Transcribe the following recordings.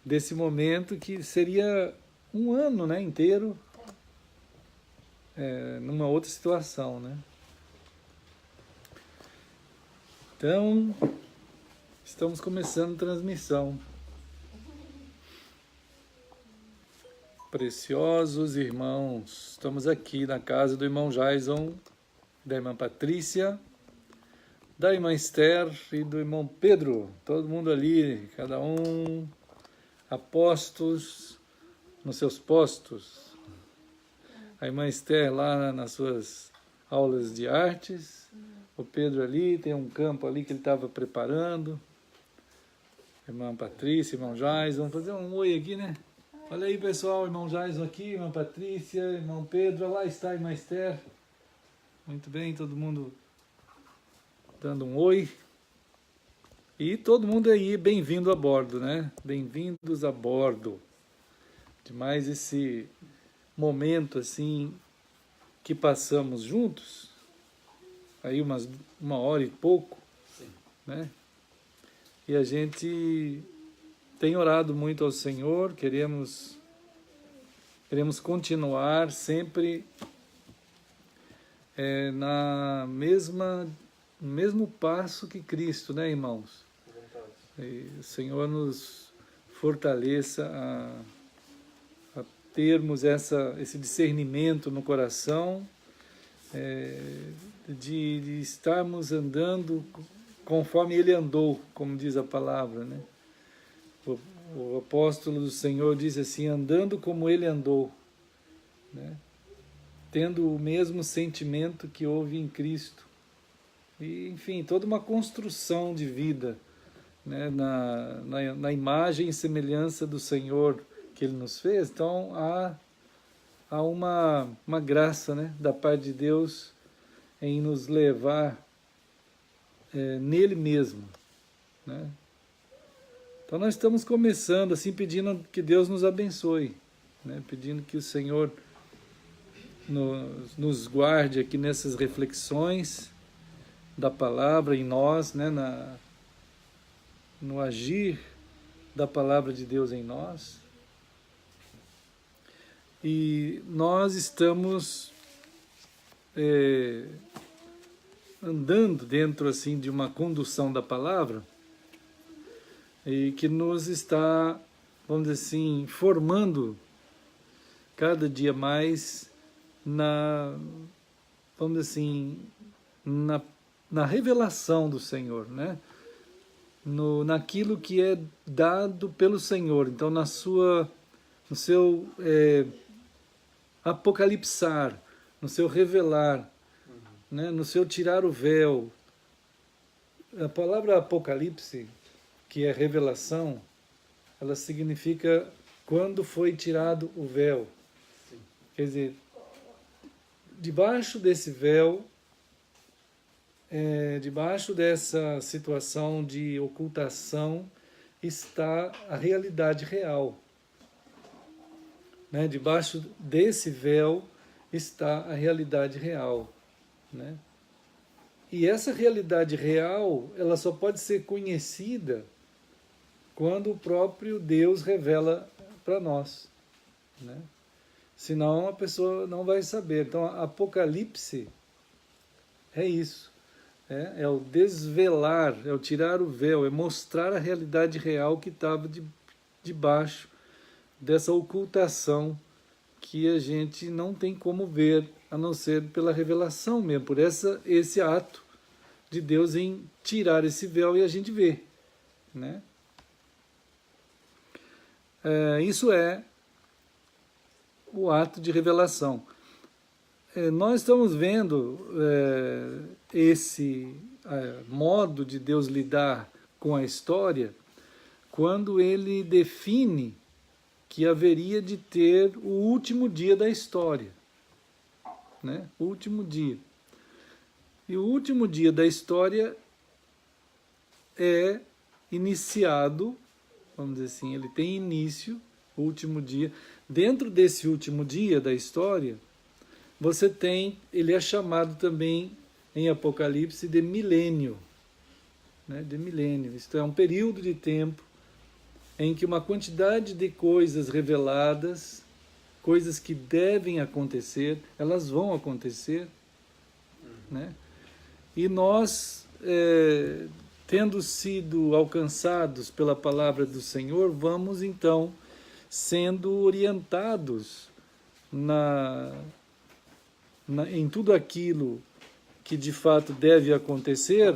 desse momento que seria um ano, né, inteiro, numa outra situação, né? Então, estamos começando a transmissão. Preciosos irmãos, estamos aqui na casa do irmão Jason, da irmã Patrícia, da irmã Esther e do irmão Pedro. Todo mundo ali, cada um apostos nos seus postos. A irmã Esther lá nas suas aulas de artes, o Pedro ali, tem um campo ali que ele estava preparando. A irmã Patrícia, irmão Jason, vamos fazer um oi aqui, né? Olha aí, pessoal, irmão Jason aqui, irmã Patrícia, irmão Pedro, lá está a irmã Esther. Muito bem, todo mundo dando um oi. E todo mundo aí, bem-vindo a bordo, né? Bem-vindos a bordo de mais esse momento, assim, que passamos juntos. Aí uma hora e pouco, sim, né? E a gente tem orado muito ao Senhor, queremos continuar sempre no mesmo passo que Cristo, né, irmãos? E o Senhor nos fortaleça a termos esse discernimento no coração, de estarmos andando conforme Ele andou, como diz a palavra, né? O apóstolo do Senhor diz assim, andando como Ele andou, né? Tendo o mesmo sentimento que houve em Cristo. E, enfim, toda uma construção de vida, né? na imagem e semelhança do Senhor que Ele nos fez. Então, há uma graça, né, da parte de Deus em nos levar nele mesmo, né? Então nós estamos começando assim, pedindo que Deus nos abençoe, né? Pedindo que o Senhor nos guarde aqui nessas reflexões da palavra em nós, né? No agir da palavra de Deus em nós. E nós estamos andando dentro assim de uma condução da palavra e que nos está, vamos dizer assim, formando cada dia mais vamos dizer assim, na revelação do Senhor, né? Naquilo que é dado pelo Senhor. Então, no seu apocalipsar, no seu revelar, né? No seu tirar o véu. A palavra apocalipse, que é revelação, ela significa quando foi tirado o véu. Sim. Quer dizer, debaixo desse véu, debaixo dessa situação de ocultação, está a realidade real. Né? Debaixo desse véu está a realidade real. Né? E essa realidade real, ela só pode ser conhecida quando o próprio Deus revela para nós, né? Senão a pessoa não vai saber. Então, Apocalipse é isso. É o desvelar, é o tirar o véu, é mostrar a realidade real que estava debaixo dessa ocultação que a gente não tem como ver, a não ser pela revelação mesmo, por esse ato de Deus em tirar esse véu e a gente vê, né? Isso é o ato de revelação. Nós estamos vendo esse modo de Deus lidar com a história quando Ele define que haveria de ter o último dia da história, né? O último dia. E o último dia da história é iniciado, vamos dizer assim, ele tem início, o último dia. Dentro desse último dia da história, ele é chamado também em Apocalipse de milênio, né? De milênio. Isto é um período de tempo em que uma quantidade de coisas reveladas, coisas que devem acontecer, elas vão acontecer, né? E nós, tendo sido alcançados pela palavra do Senhor, vamos então sendo orientados em tudo aquilo que de fato deve acontecer,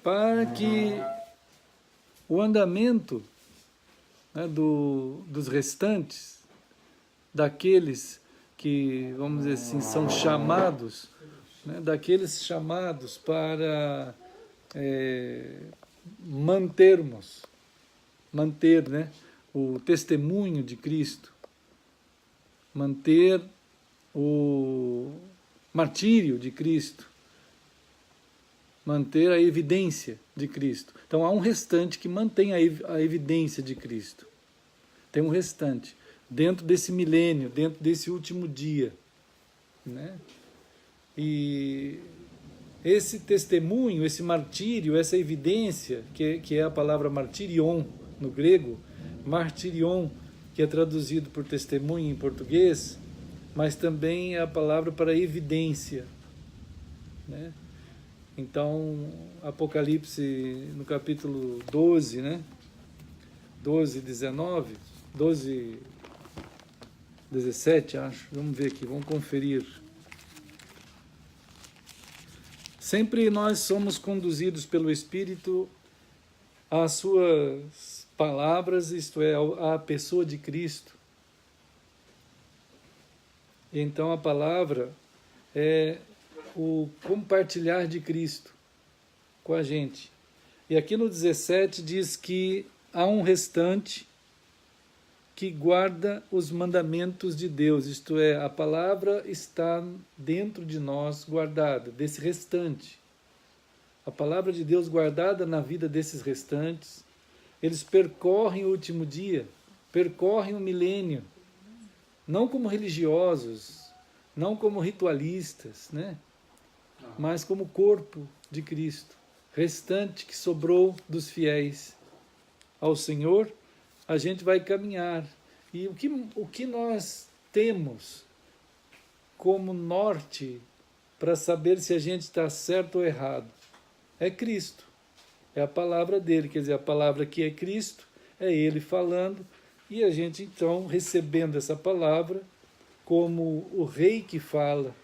para que o andamento, né, dos restantes, daqueles que, vamos dizer assim, são chamados, né, daqueles chamados para manter, né, o testemunho de Cristo, manter o martírio de Cristo, manter a evidência de Cristo. Então há um restante que mantém a evidência de Cristo. Tem um restante dentro desse milênio, dentro desse último dia, né? E esse testemunho, esse martírio, essa evidência, que é a palavra martirion no grego, martirion, que é traduzido por testemunho em português, mas também é a palavra para evidência, né? Então, Apocalipse, no capítulo 12, né? 12, 19, 12, 17, acho. Vamos ver aqui, vamos conferir. Sempre nós somos conduzidos pelo Espírito às suas palavras, isto é, à pessoa de Cristo. Então, a palavra é o compartilhar de Cristo com a gente. E aqui no 17 diz que há um restante que guarda os mandamentos de Deus, isto é, a palavra está dentro de nós guardada, desse restante. A palavra de Deus guardada na vida desses restantes, eles percorrem o último dia, percorrem o milênio, não como religiosos, não como ritualistas, né? Mas como corpo de Cristo, restante que sobrou dos fiéis ao Senhor, a gente vai caminhar. E o que nós temos como norte para saber se a gente está certo ou errado? É Cristo, é a palavra dele, quer dizer, a palavra que é Cristo, é ele falando, e a gente então recebendo essa palavra como o Rei que fala,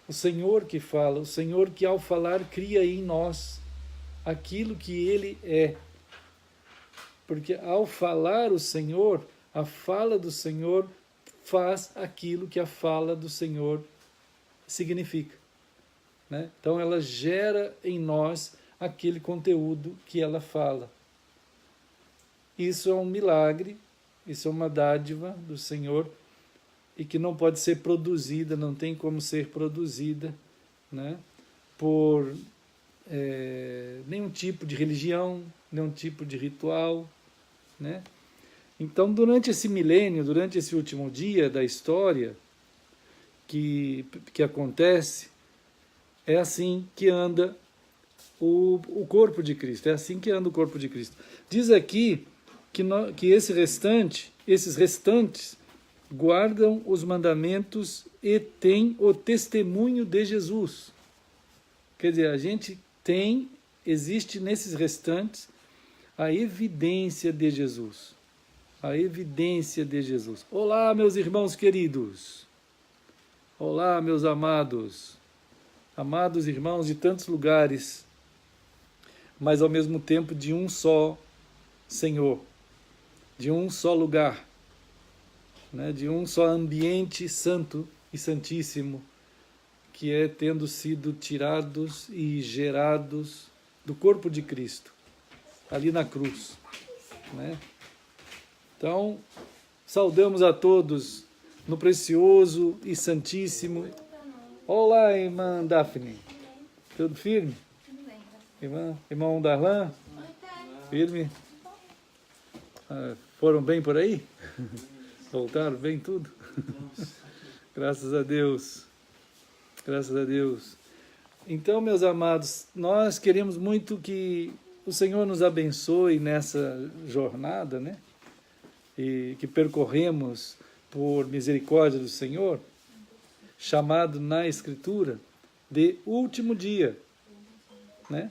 o Senhor que fala, o Senhor que ao falar cria em nós aquilo que Ele é. Porque ao falar o Senhor, a fala do Senhor faz aquilo que a fala do Senhor significa, né? Então ela gera em nós aquele conteúdo que ela fala. Isso é um milagre, isso é uma dádiva do Senhor, e que não pode ser produzida, não tem como ser produzida, né, por nenhum tipo de religião, nenhum tipo de ritual, né? Então, durante esse milênio, durante esse último dia da história que acontece, é assim que anda o corpo de Cristo, é assim que anda o corpo de Cristo. Diz aqui que esses restantes guardam os mandamentos e têm o testemunho de Jesus. Quer dizer, a gente existe nesses restantes a evidência de Jesus. A evidência de Jesus. Olá, meus irmãos queridos. Olá, meus amados. Amados irmãos de tantos lugares, mas ao mesmo tempo de um só Senhor, de um só lugar, né, de um só ambiente santo e santíssimo, que é tendo sido tirados e gerados do corpo de Cristo, ali na cruz, né? Então, saudamos a todos no precioso e santíssimo. Olá, irmã Daphne. Tudo firme? Tudo bem. Irmão Darlan? Firme? Foram bem por aí? Voltaram bem tudo? Graças a Deus. Graças a Deus. Então, meus amados, nós queremos muito que o Senhor nos abençoe nessa jornada, né? E que percorremos por misericórdia do Senhor, chamado na Escritura de último dia, né?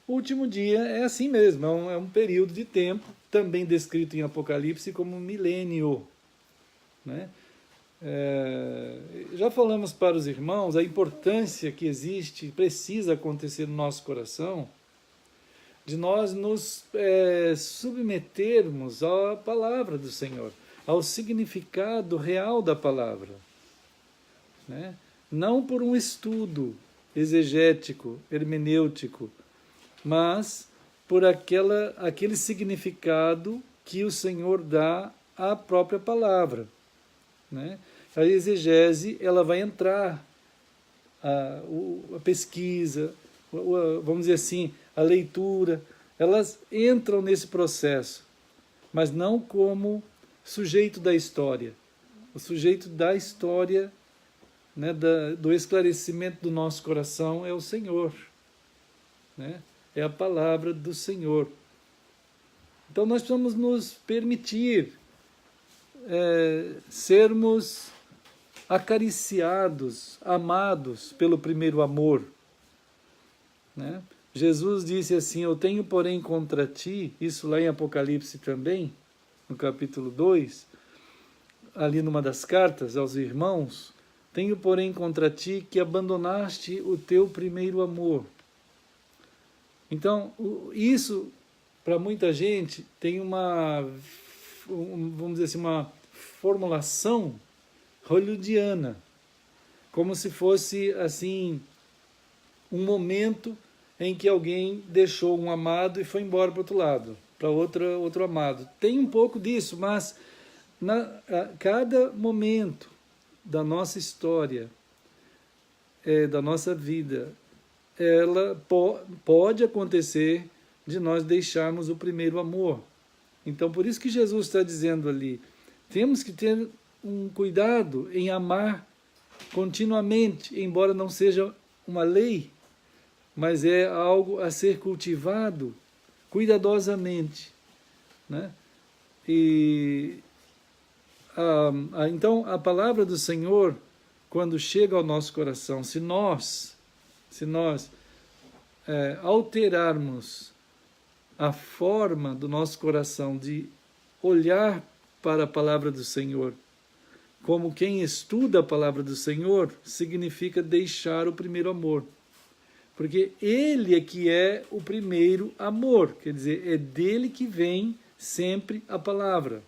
O último dia é assim mesmo, é um período de tempo, também descrito em Apocalipse como milênio, né? Já falamos para os irmãos a importância que existe, precisa acontecer no nosso coração, de nós nos submetermos à palavra do Senhor, ao significado real da palavra, né? Não por um estudo exegético, hermenêutico, mas por aquele significado que o Senhor dá à própria palavra, né? A exegese, ela vai entrar, a pesquisa, vamos dizer assim, a leitura, elas entram nesse processo, mas não como sujeito da história. O sujeito da história, né, do esclarecimento do nosso coração é o Senhor, né? É a palavra do Senhor. Então nós precisamos nos permitir sermos acariciados, amados pelo primeiro amor, né? Jesus disse assim: eu tenho porém contra ti, isso lá em Apocalipse também, no capítulo 2, ali numa das cartas aos irmãos, tenho porém contra ti que abandonaste o teu primeiro amor. Então, isso, para muita gente, tem vamos dizer assim, uma formulação hollywoodiana, como se fosse, assim, um momento em que alguém deixou um amado e foi embora para o outro lado, para outro amado. Tem um pouco disso, mas a cada momento da nossa história, da nossa vida, ela pode acontecer de nós deixarmos o primeiro amor. Então, por isso que Jesus está dizendo ali, temos que ter um cuidado em amar continuamente, embora não seja uma lei, mas é algo a ser cultivado cuidadosamente, né? Então, a palavra do Senhor, quando chega ao nosso coração, se nós alterarmos a forma do nosso coração de olhar para a palavra do Senhor como quem estuda a palavra do Senhor, significa deixar o primeiro amor. Porque Ele é que é o primeiro amor, quer dizer, é dele que vem sempre a palavra.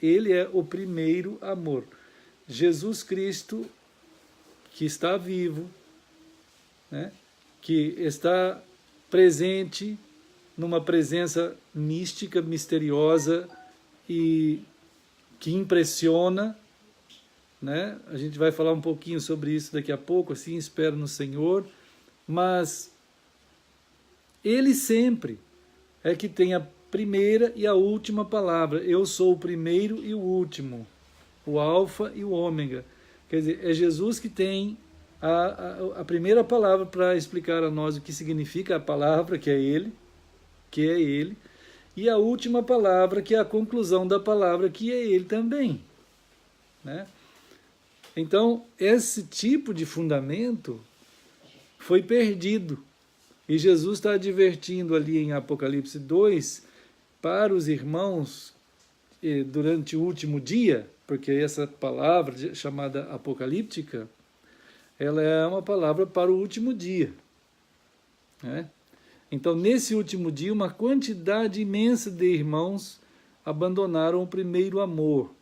Ele é o primeiro amor. Jesus Cristo, que está vivo, né, que está presente numa presença mística, misteriosa e que impressiona, né? A gente vai falar um pouquinho sobre isso daqui a pouco, assim, espero no Senhor, mas Ele sempre é que tem a primeira e a última palavra. Eu sou o primeiro e o último, o alfa e o ômega. Quer dizer, é Jesus que tem a primeira palavra para explicar a nós o que significa a palavra, que é Ele, e a última palavra, que é a conclusão da palavra, que é Ele também, né? Então, esse tipo de fundamento foi perdido. E Jesus está advertindo ali em Apocalipse 2 para os irmãos durante o último dia, porque essa palavra chamada apocalíptica, ela é uma palavra para o último dia, né? Então, nesse último dia, uma quantidade imensa de irmãos abandonaram o primeiro amor,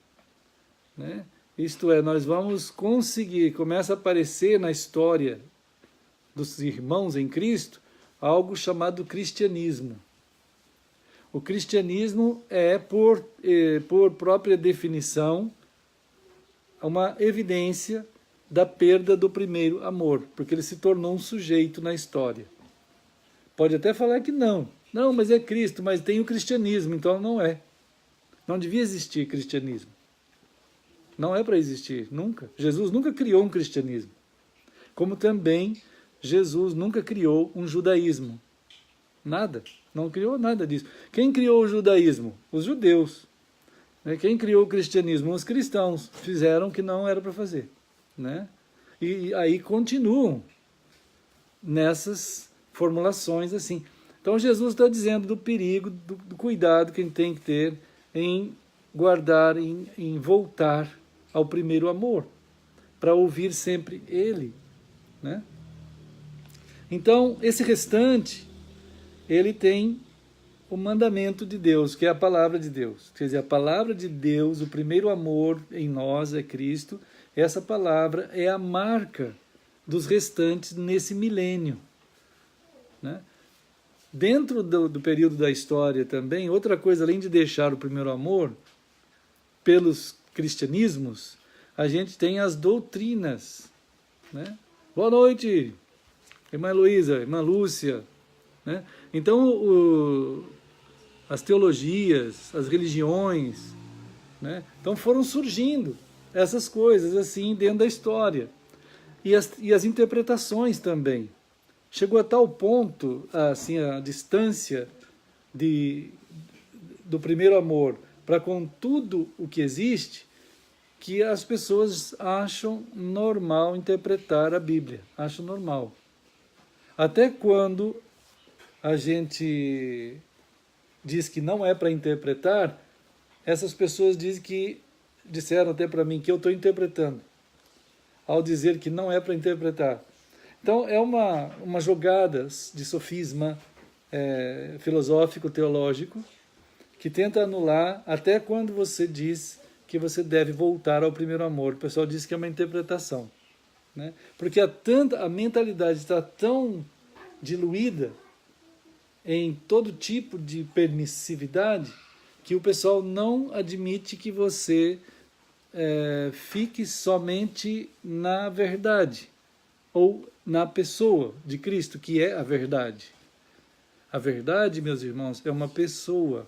né? Isto é, nós vamos conseguir, começa a aparecer na história dos irmãos em Cristo, algo chamado cristianismo. O cristianismo é, por própria definição, uma evidência da perda do primeiro amor, porque ele se tornou um sujeito na história. Pode até falar que não, mas é Cristo, mas tem o cristianismo, então não é. Não devia existir cristianismo. Não é para existir, nunca. Jesus nunca criou um cristianismo. Como também Jesus nunca criou um judaísmo. Nada. Não criou nada disso. Quem criou o judaísmo? Os judeus. Né? Quem criou o cristianismo? Os cristãos. Fizeram o que não era para fazer. Né? E aí continuam nessas formulações assim. Então Jesus está dizendo do perigo, do cuidado que a gente tem que ter em guardar, em voltar ao primeiro amor, para ouvir sempre Ele. Né? Então, esse restante, ele tem o mandamento de Deus, que é a palavra de Deus. Quer dizer, a palavra de Deus, o primeiro amor em nós é Cristo. Essa palavra é a marca dos restantes nesse milênio. Né? Dentro do período da história também, outra coisa, além de deixar o primeiro amor, pelos cristianismos, a gente tem as doutrinas. Né? Boa noite, irmã Heloísa, irmã Lúcia. Né? Então, as teologias, as religiões, né? Então foram surgindo essas coisas assim dentro da história. E as interpretações também. Chegou a tal ponto, assim, a distância do primeiro amor para com tudo o que existe, que as pessoas acham normal interpretar a Bíblia. Acham normal. Até quando a gente diz que não é para interpretar, essas pessoas disseram até para mim que eu estou interpretando, ao dizer que não é para interpretar. Então é uma jogada de sofisma filosófico, teológico, que tenta anular até quando você diz que você deve voltar ao primeiro amor. O pessoal diz que é uma interpretação. Né? Porque a mentalidade está tão diluída em todo tipo de permissividade que o pessoal não admite que você fique somente na verdade ou na pessoa de Cristo, que é a verdade. A verdade, meus irmãos, é uma pessoa.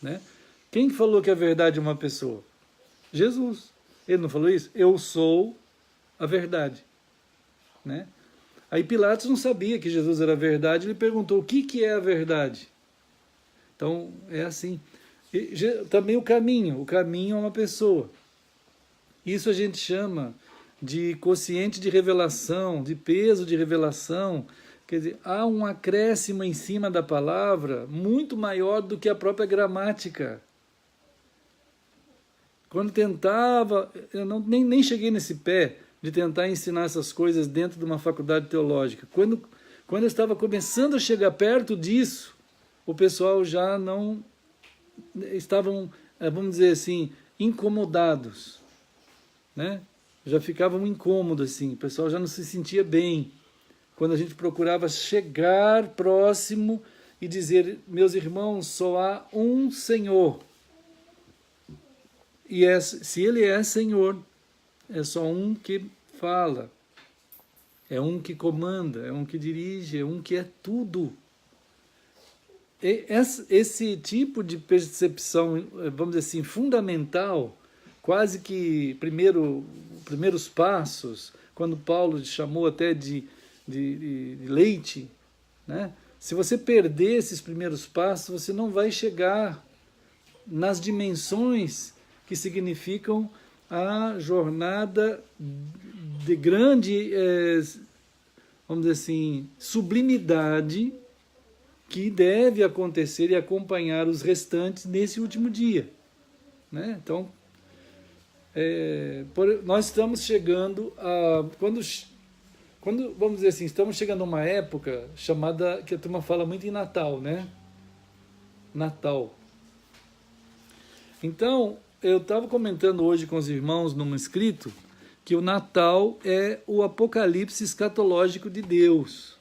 Né? Quem falou que a verdade é uma pessoa? Jesus. Ele não falou isso? Eu sou a verdade. Né? Aí Pilatos não sabia que Jesus era a verdade, ele perguntou o que é a verdade. Então, é assim. Também o caminho é uma pessoa. Isso a gente chama de quociente de revelação, de peso de revelação. Quer dizer, há um acréscimo em cima da palavra muito maior do que a própria gramática. Quando tentava, eu nem cheguei nesse pé de tentar ensinar essas coisas dentro de uma faculdade teológica. Quando eu estava começando a chegar perto disso, o pessoal já não estavam, vamos dizer assim, incomodados. Né? Já ficavam incômodos, assim, o pessoal já não se sentia bem. Quando a gente procurava chegar próximo e dizer, meus irmãos, só há um Senhor. E se Ele é Senhor, é só um que fala, é um que comanda, é um que dirige, é um que é tudo. Esse tipo de percepção, vamos dizer assim, fundamental, quase que primeiros passos, quando Paulo chamou até de leite, né? Se você perder esses primeiros passos, você não vai chegar nas dimensões que significam a jornada de grande, vamos dizer assim, sublimidade que deve acontecer e acompanhar os restantes nesse último dia. Né? Então, nós estamos chegando a... Quando, vamos dizer assim, estamos chegando a uma época chamada, que a turma fala muito em Natal, né? Natal. Então, eu estava comentando hoje com os irmãos num escrito que o Natal é o apocalipse escatológico de Deus.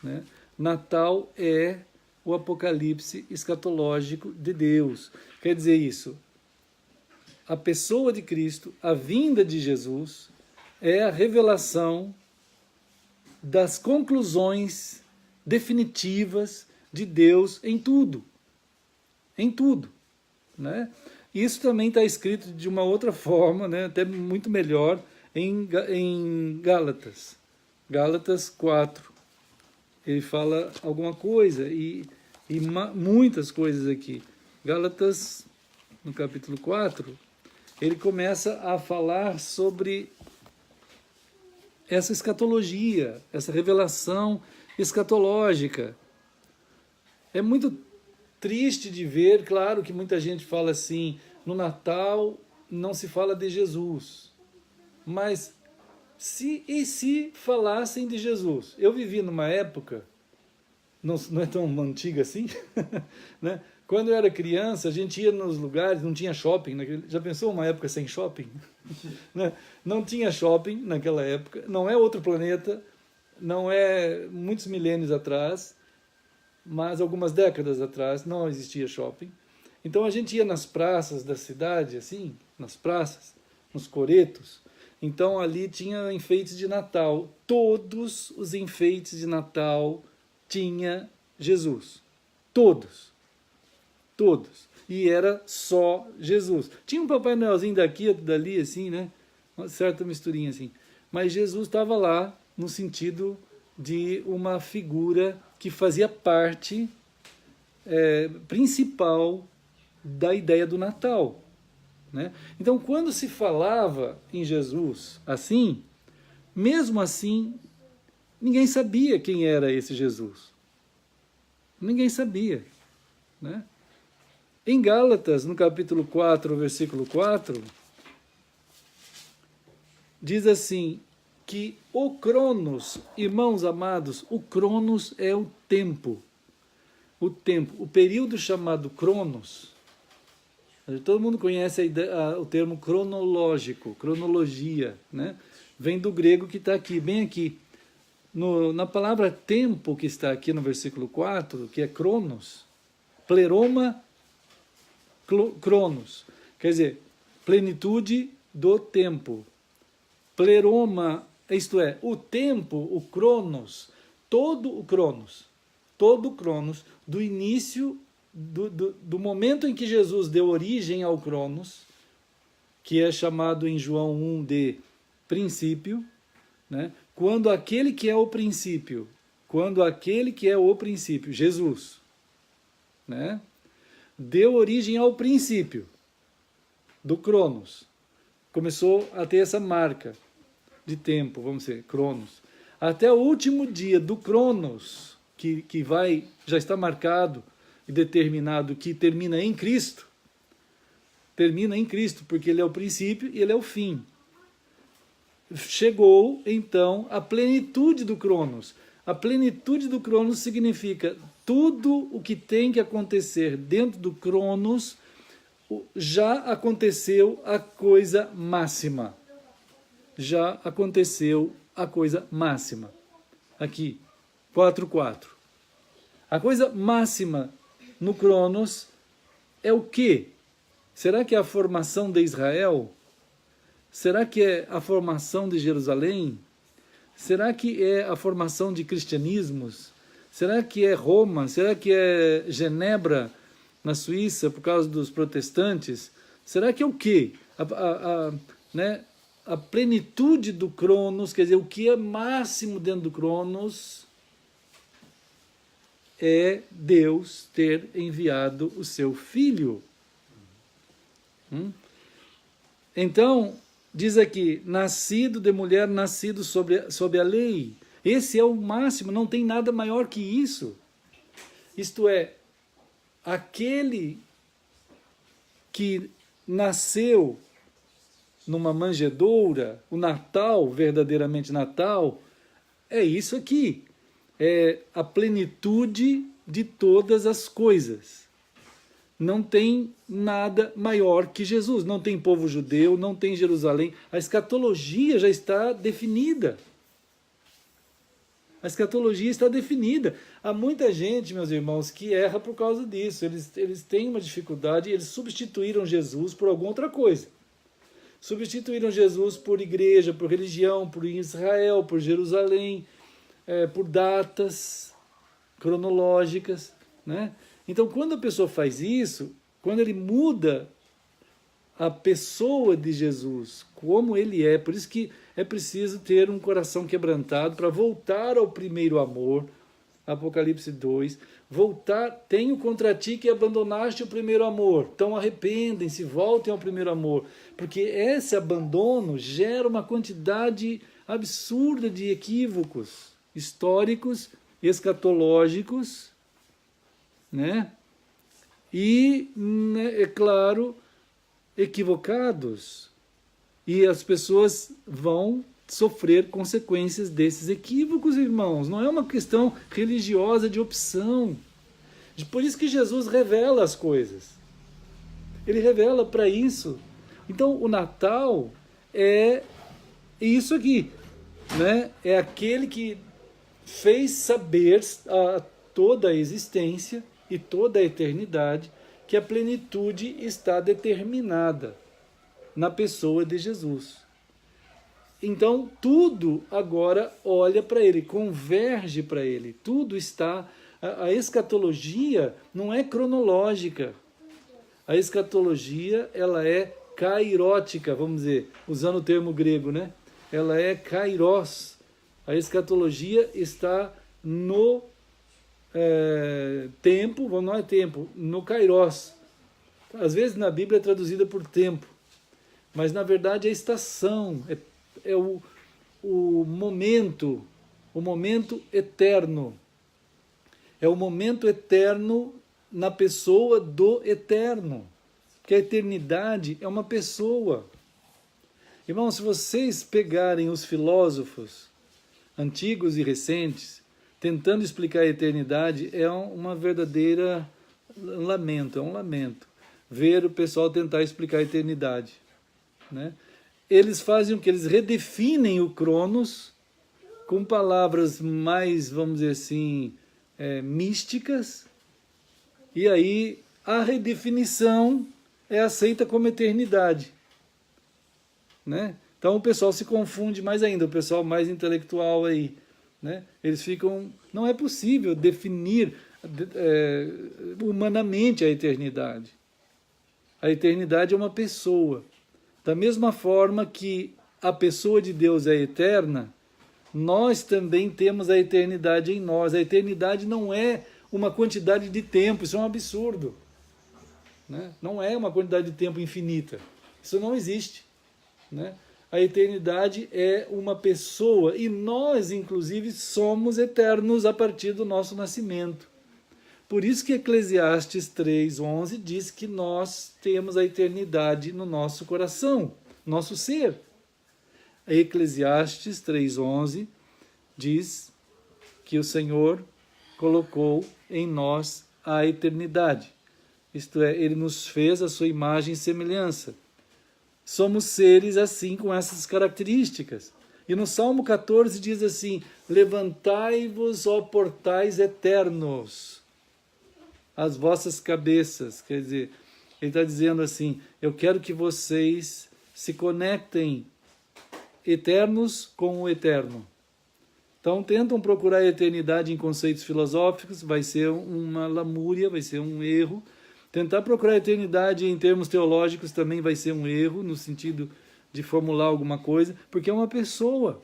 Né? Natal é o apocalipse escatológico de Deus. Quer dizer isso, a pessoa de Cristo, a vinda de Jesus, é a revelação das conclusões definitivas de Deus em tudo. Em tudo. Né? Isso também está escrito de uma outra forma, né? Até muito melhor, em Gálatas. Gálatas 4. ele fala alguma coisa, muitas coisas aqui. Gálatas, no capítulo 4, ele começa a falar sobre essa escatologia, essa revelação escatológica. É muito triste de ver, claro que muita gente fala assim, no Natal não se fala de Jesus, mas se falassem de Jesus? Eu vivi numa época, não é tão antiga assim, né? Quando eu era criança, a gente ia nos lugares, não tinha shopping, já pensou uma época sem shopping? Né? Não tinha shopping naquela época, não é outro planeta, não é muitos milênios atrás, mas algumas décadas atrás não existia shopping. Então a gente ia nas praças da cidade, assim, nas praças, nos coretos. Então ali tinha enfeites de Natal. Todos os enfeites de Natal tinha Jesus. Todos. Todos. E era só Jesus. Tinha um Papai Noelzinho daqui, outro dali, assim, né? Uma certa misturinha assim. Mas Jesus estava lá no sentido de uma figura que fazia parte principal da ideia do Natal, né? Então, quando se falava em Jesus assim, mesmo assim, ninguém sabia quem era esse Jesus. Ninguém sabia, né? Em Gálatas, no capítulo 4, versículo 4, diz assim, que o Cronos, irmãos amados, o Cronos é o tempo. O período chamado Cronos, todo mundo conhece o termo cronológico, cronologia, né? Vem do grego que está aqui, bem aqui. Na palavra tempo que está aqui no versículo 4, que é Cronos, pleroma, Cronos, quer dizer, plenitude do tempo. Pleroma, isto é, o tempo, o Cronos, todo o Cronos, do início, do momento em que Jesus deu origem ao Cronos, que é chamado em João 1 de princípio, né? Quando aquele que é o princípio, Jesus, né? Deu origem ao princípio do Cronos, começou a ter essa marca de tempo, vamos dizer, Cronos, até o último dia do Cronos, que já está marcado e determinado, que termina em Cristo, porque ele é o princípio e ele é o fim. Chegou, então, a plenitude do Cronos. A plenitude do Cronos significa tudo o que tem que acontecer dentro do Cronos já aconteceu a coisa máxima. Já aconteceu a coisa máxima. Aqui, 4:4. A coisa máxima no Cronos é o quê? Será que é a formação de Israel? Será que é a formação de Jerusalém? Será que é a formação de cristianismos? Será que é Roma? Será que é Genebra, na Suíça, por causa dos protestantes? Será que é o quê? A plenitude do Cronos, quer dizer, o que é máximo dentro do Cronos é Deus ter enviado o seu Filho. Então, diz aqui, nascido de mulher, nascido sob a lei. Esse é o máximo, não tem nada maior que isso. Isto é, aquele que nasceu numa manjedoura, o Natal, verdadeiramente Natal, é isso aqui. É a plenitude de todas as coisas. Não tem nada maior que Jesus. Não tem povo judeu, não tem Jerusalém. A escatologia já está definida. A escatologia está definida. Há muita gente, meus irmãos, que erra por causa disso. Eles têm uma dificuldade, eles substituíram Jesus por alguma outra coisa. Substituíram Jesus por igreja, por religião, por Israel, por Jerusalém, por datas cronológicas, né? Então, quando a pessoa faz isso, quando ele muda a pessoa de Jesus, como ele é, por isso que é preciso ter um coração quebrantado para voltar ao primeiro amor, Apocalipse 2, voltar, tenho contra ti que abandonaste o primeiro amor. Então arrependem-se, voltem ao primeiro amor. Porque esse abandono gera uma quantidade absurda de equívocos históricos, escatológicos, né? E, é claro, equivocados. E as pessoas vão sofrer consequências desses equívocos, irmãos. Não é uma questão religiosa de opção. Por isso que Jesus revela as coisas. Ele revela para isso. Então, o Natal é isso aqui, né? É aquele que fez saber a toda a existência e toda a eternidade que a plenitude está determinada na pessoa de Jesus. Então, tudo agora olha para ele, converge para ele. Tudo está... A escatologia não é cronológica. A escatologia, ela é kairótica, vamos dizer, usando o termo grego, né? Ela é kairos. A escatologia está no tempo, não é tempo, no kairos. Às vezes na Bíblia é traduzida por tempo, mas na verdade é estação, é o momento eterno. É o momento eterno na pessoa do eterno. Porque a eternidade é uma pessoa. Irmão, se vocês pegarem os filósofos antigos e recentes, tentando explicar a eternidade, é uma verdadeira lamento, é um lamento ver o pessoal tentar explicar a eternidade, né? Eles fazem o que? Eles redefinem o Cronos com palavras mais, vamos dizer assim, místicas, e aí a redefinição é aceita como eternidade, né? Então o pessoal se confunde mais ainda, o pessoal mais intelectual aí, né? Eles ficam... Não é possível definir humanamente a eternidade. A eternidade é uma pessoa. Da mesma forma que a pessoa de Deus é eterna, nós também temos a eternidade em nós. A eternidade não é uma quantidade de tempo, isso é um absurdo, né? Não é uma quantidade de tempo infinita. Isso não existe, né? A eternidade é uma pessoa e nós, inclusive, somos eternos a partir do nosso nascimento. Por isso que Eclesiastes 3:11 diz que nós temos a eternidade no nosso coração, nosso ser. Eclesiastes 3:11 diz que o Senhor colocou em nós a eternidade. Isto é, Ele nos fez a sua imagem e semelhança. Somos seres assim, com essas características. E no Salmo 14 diz assim: levantai-vos, ó portais eternos, as vossas cabeças. Quer dizer, ele está dizendo assim, eu quero que vocês se conectem eternos com o eterno. Então tentam procurar a eternidade em conceitos filosóficos, vai ser uma lamúria, vai ser um erro. Tentar procurar a eternidade em termos teológicos também vai ser um erro, no sentido de formular alguma coisa, porque é uma pessoa.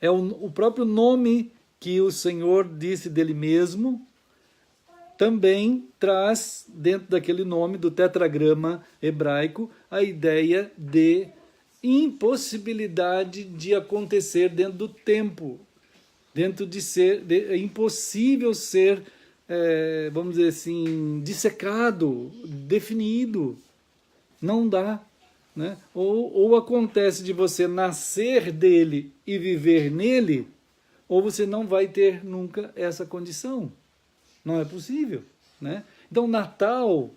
É o próprio nome que o Senhor disse dele mesmo, também traz dentro daquele nome, do tetragrama hebraico, a ideia de impossibilidade de acontecer dentro do tempo, dentro de ser, é impossível ser, vamos dizer assim, dissecado, definido, não dá, né? Ou acontece de você nascer dele e viver nele, ou você não vai ter nunca essa condição. Não é possível, né? Então, Natal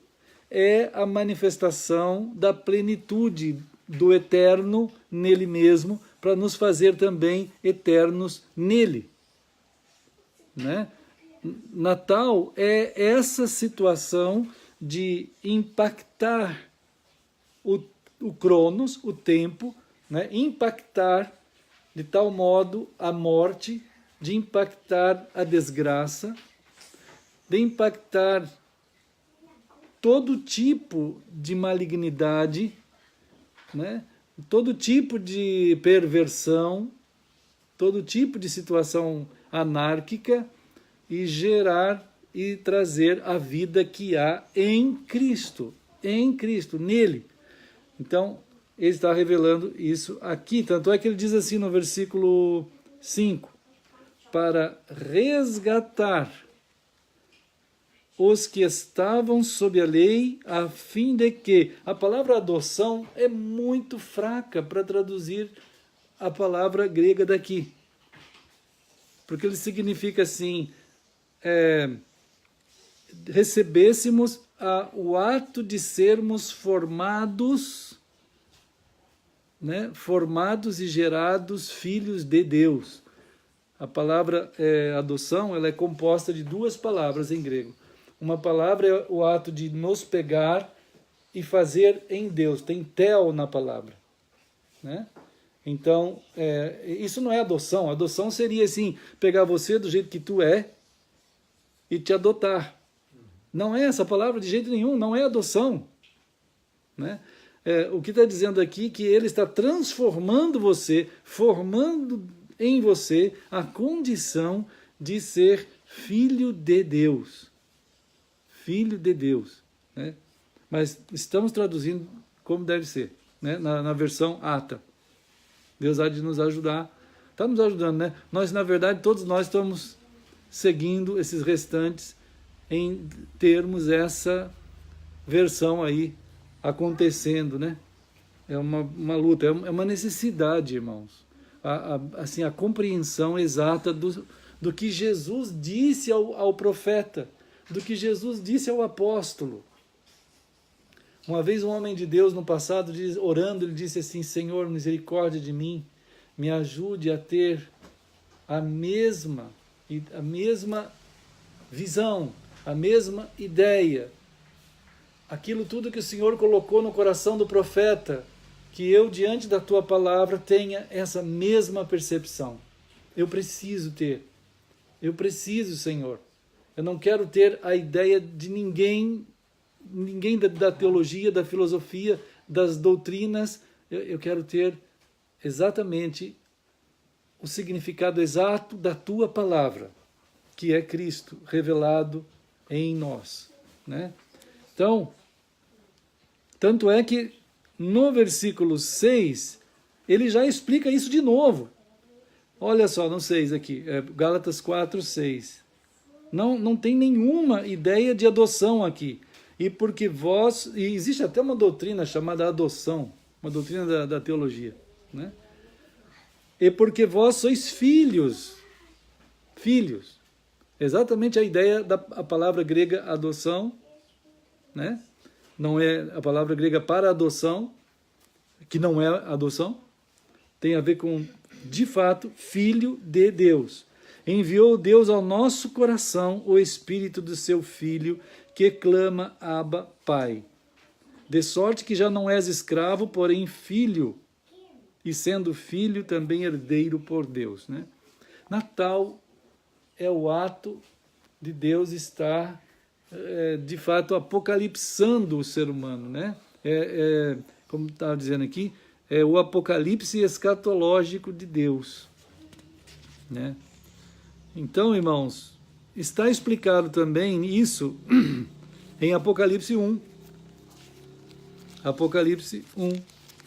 é a manifestação da plenitude do eterno nele mesmo, para nos fazer também eternos nele, né? Natal é essa situação de impactar o Cronos, o tempo, né? Impactar de tal modo a morte, de impactar a desgraça, de impactar todo tipo de malignidade, né? Todo tipo de perversão, todo tipo de situação anárquica e gerar e trazer a vida que há em Cristo, nele. Então, ele está revelando isso aqui. Tanto é que ele diz assim no versículo 5, para resgatar os que estavam sob a lei, a fim de que... A palavra adoção é muito fraca para traduzir a palavra grega daqui. Porque ele significa assim, recebêssemos o ato de sermos formados, né, formados e gerados filhos de Deus. A palavra adoção, ela é composta de duas palavras em grego. Uma palavra é o ato de nos pegar e fazer em Deus. Tem tel na palavra, né? Então, isso não é adoção. Adoção seria assim, pegar você do jeito que tu é e te adotar. Não é essa palavra de jeito nenhum, não é adoção, né? O que está dizendo aqui é que ele está transformando você, formando em você a condição de ser filho de Deus. Filho de Deus, né? Mas estamos traduzindo como deve ser, né? Na versão ata. Deus há de nos ajudar. Está nos ajudando, né? Nós, na verdade, todos nós estamos seguindo esses restantes em termos essa versão aí acontecendo, né? É uma luta, é uma necessidade, irmãos. Assim, a compreensão exata do que Jesus disse ao profeta, do que Jesus disse ao apóstolo. Uma vez um homem de Deus no passado, orando, ele disse assim, Senhor, misericórdia de mim, me ajude a ter a mesma visão, a mesma ideia, aquilo tudo que o Senhor colocou no coração do profeta, que eu, diante da tua palavra, tenha essa mesma percepção. Eu preciso ter. Eu preciso, Senhor. Eu não quero ter a ideia de ninguém da teologia, da filosofia, das doutrinas. Eu quero ter exatamente o significado exato da tua palavra, que é Cristo revelado em nós, né? Então, tanto é que no versículo 6, ele já explica isso de novo. Olha só, no 6 aqui, Gálatas 4, 6. Não tem nenhuma ideia de adoção aqui. E existe até uma doutrina chamada adoção, uma doutrina da teologia, né? E porque vós sois filhos. Exatamente a ideia da palavra grega adoção, né? Não é a palavra grega para adoção, que não é adoção, tem a ver com, de fato, filho de Deus. Enviou Deus ao nosso coração o Espírito do seu Filho, que clama, Abba, Pai. De sorte que já não és escravo, porém filho, e sendo filho também herdeiro por Deus, né? Natal é o ato de Deus estar, de fato, apocalipsando o ser humano, né? Como estava dizendo aqui, é o apocalipse escatológico de Deus, né? Então, irmãos, está explicado também isso em Apocalipse 1. Apocalipse 1.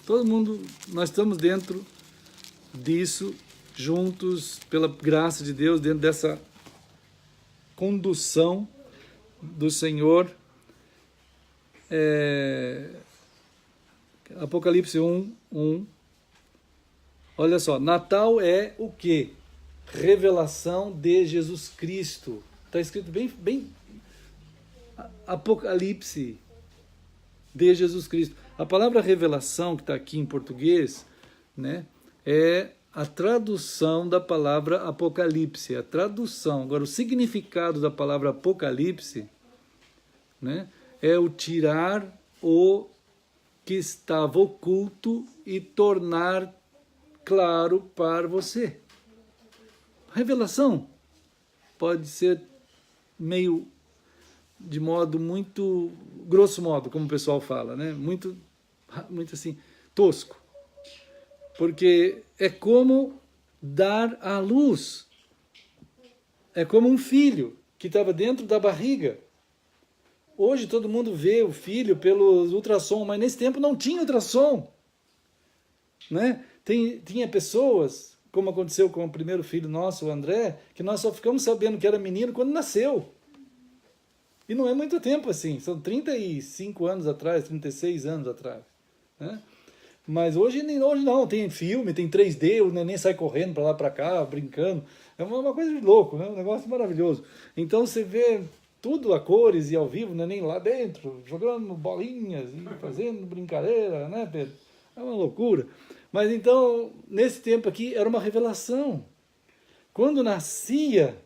Todo mundo, nós estamos dentro disso, juntos, pela graça de Deus, dentro dessa condução do Senhor. Apocalipse 1. Olha só, Natal é o quê? Revelação de Jesus Cristo. Está escrito bem Apocalipse de Jesus Cristo. A palavra revelação, que está aqui em português, né, é a tradução da palavra apocalipse. A tradução. Agora, o significado da palavra apocalipse, né, é o tirar o que estava oculto e tornar claro para você. Revelação pode ser meio, de modo muito, grosso modo, como o pessoal fala, né? Muito assim, tosco. Porque é como dar à luz. É como um filho que estava dentro da barriga. Hoje todo mundo vê o filho pelos ultrassom, mas nesse tempo não tinha ultrassom. Né? Tinha pessoas, como aconteceu com o primeiro filho nosso, o André, que nós só ficamos sabendo que era menino quando nasceu. E não é muito tempo assim, são 35 anos atrás, 36 anos atrás. Né? Mas hoje não, tem filme, tem 3D, o neném sai correndo para lá para cá, brincando. É uma coisa de louco, né? Um negócio maravilhoso. Então você vê tudo a cores e ao vivo, o neném lá dentro, jogando bolinhas e fazendo brincadeira, né, Pedro? É uma loucura. Mas então, nesse tempo aqui, era uma revelação. Quando nascia,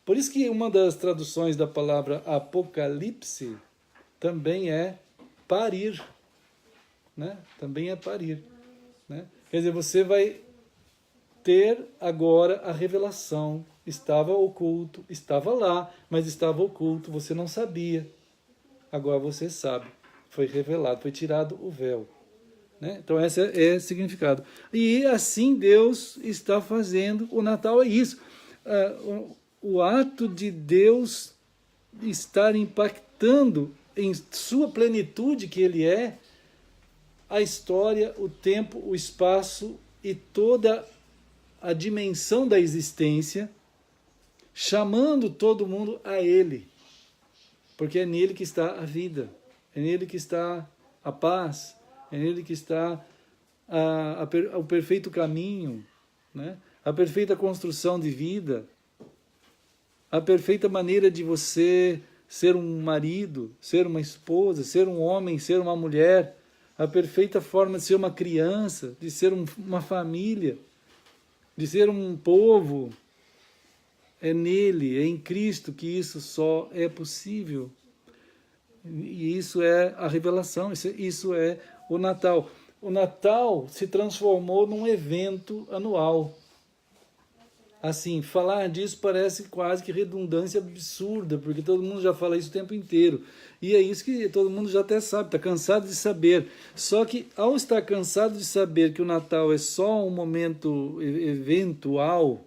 por isso que uma das traduções da palavra apocalipse também é parir. Né? Também é parir. Né? Quer dizer, você vai ter agora a revelação. Estava oculto, estava lá, mas estava oculto, você não sabia. Agora você sabe. Foi revelado, foi tirado o véu. Né? Então esse é o significado. E assim Deus está fazendo. O Natal é isso. O ato de Deus estar impactando em sua plenitude que Ele é, a história, o tempo, o espaço e toda a dimensão da existência, chamando todo mundo a Ele. Porque é nele que está a vida, é nele que está a paz, é nele que está o perfeito caminho, né? A perfeita construção de vida, a perfeita maneira de você ser um marido, ser uma esposa, ser um homem, ser uma mulher, a perfeita forma de ser uma criança, de ser uma família, de ser um povo. É nele, é em Cristo que isso só é possível. E isso é a revelação, isso é o Natal. O Natal se transformou num evento anual. Assim, falar disso parece quase que redundância absurda, porque todo mundo já fala isso o tempo inteiro. E é isso que todo mundo já até sabe, está cansado de saber. Só que, ao estar cansado de saber que o Natal é só um momento eventual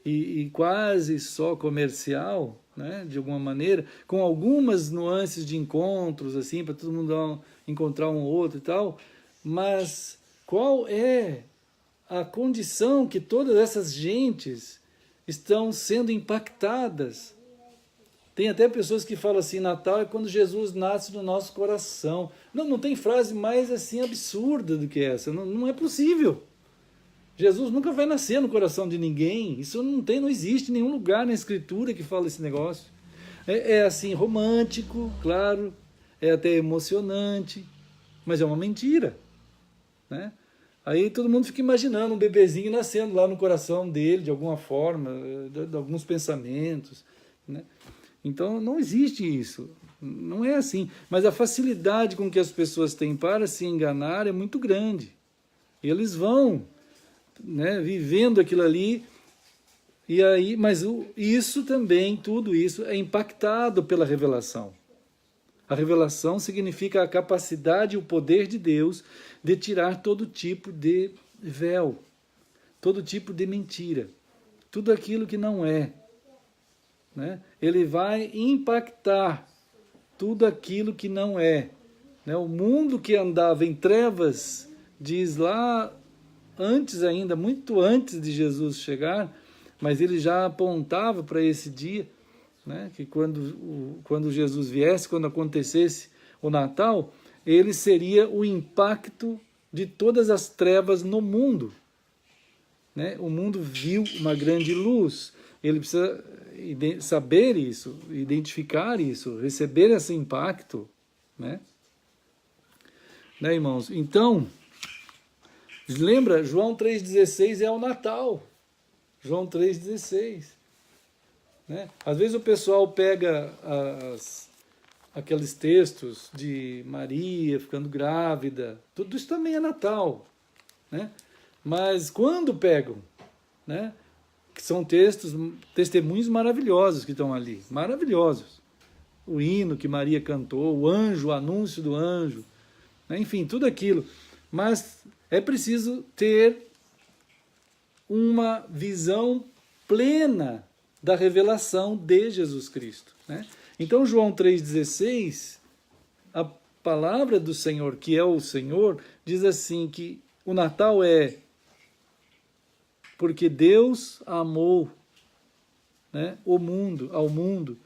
e quase só comercial, né, de alguma maneira, com algumas nuances de encontros, assim, para todo mundo encontrar um outro e tal, mas qual é a condição que todas essas gentes estão sendo impactadas? Tem até pessoas que falam assim, Natal é quando Jesus nasce no nosso coração. Não tem frase mais assim absurda do que essa, não é possível. Jesus nunca vai nascer no coração de ninguém, isso não existe em nenhum lugar na Escritura que fala esse negócio. É assim, romântico, claro, é até emocionante, mas é uma mentira, né? Aí todo mundo fica imaginando um bebezinho nascendo lá no coração dele, de alguma forma, de alguns pensamentos, né? Então não existe isso, não é assim. Mas a facilidade com que as pessoas têm para se enganar é muito grande. Eles vão, né, vivendo aquilo ali, e aí, mas isso também, tudo isso é impactado pela revelação. A revelação significa a capacidade e o poder de Deus de tirar todo tipo de véu, todo tipo de mentira, tudo aquilo que não é. Né? Ele vai impactar tudo aquilo que não é. Né? O mundo que andava em trevas, diz lá antes ainda, muito antes de Jesus chegar, mas ele já apontava para esse dia, né, que quando Jesus viesse, quando acontecesse o Natal, ele seria o impacto de todas as trevas no mundo. Né? O mundo viu uma grande luz, ele precisa saber isso, identificar isso, receber esse impacto. Né, irmãos? Então, lembra, João 3,16 é o Natal. João 3,16. Né? Às vezes o pessoal pega aqueles textos de Maria ficando grávida, tudo isso também é Natal. Né? Mas quando pegam, né, que são testemunhos maravilhosos que estão ali, maravilhosos. O hino que Maria cantou, o anjo, o anúncio do anjo, né? Enfim, tudo aquilo. Mas é preciso ter uma visão plena da revelação de Jesus Cristo, né? Então, João 3,16, a palavra do Senhor, que é o Senhor, diz assim que o Natal é porque Deus amou, né, ao mundo,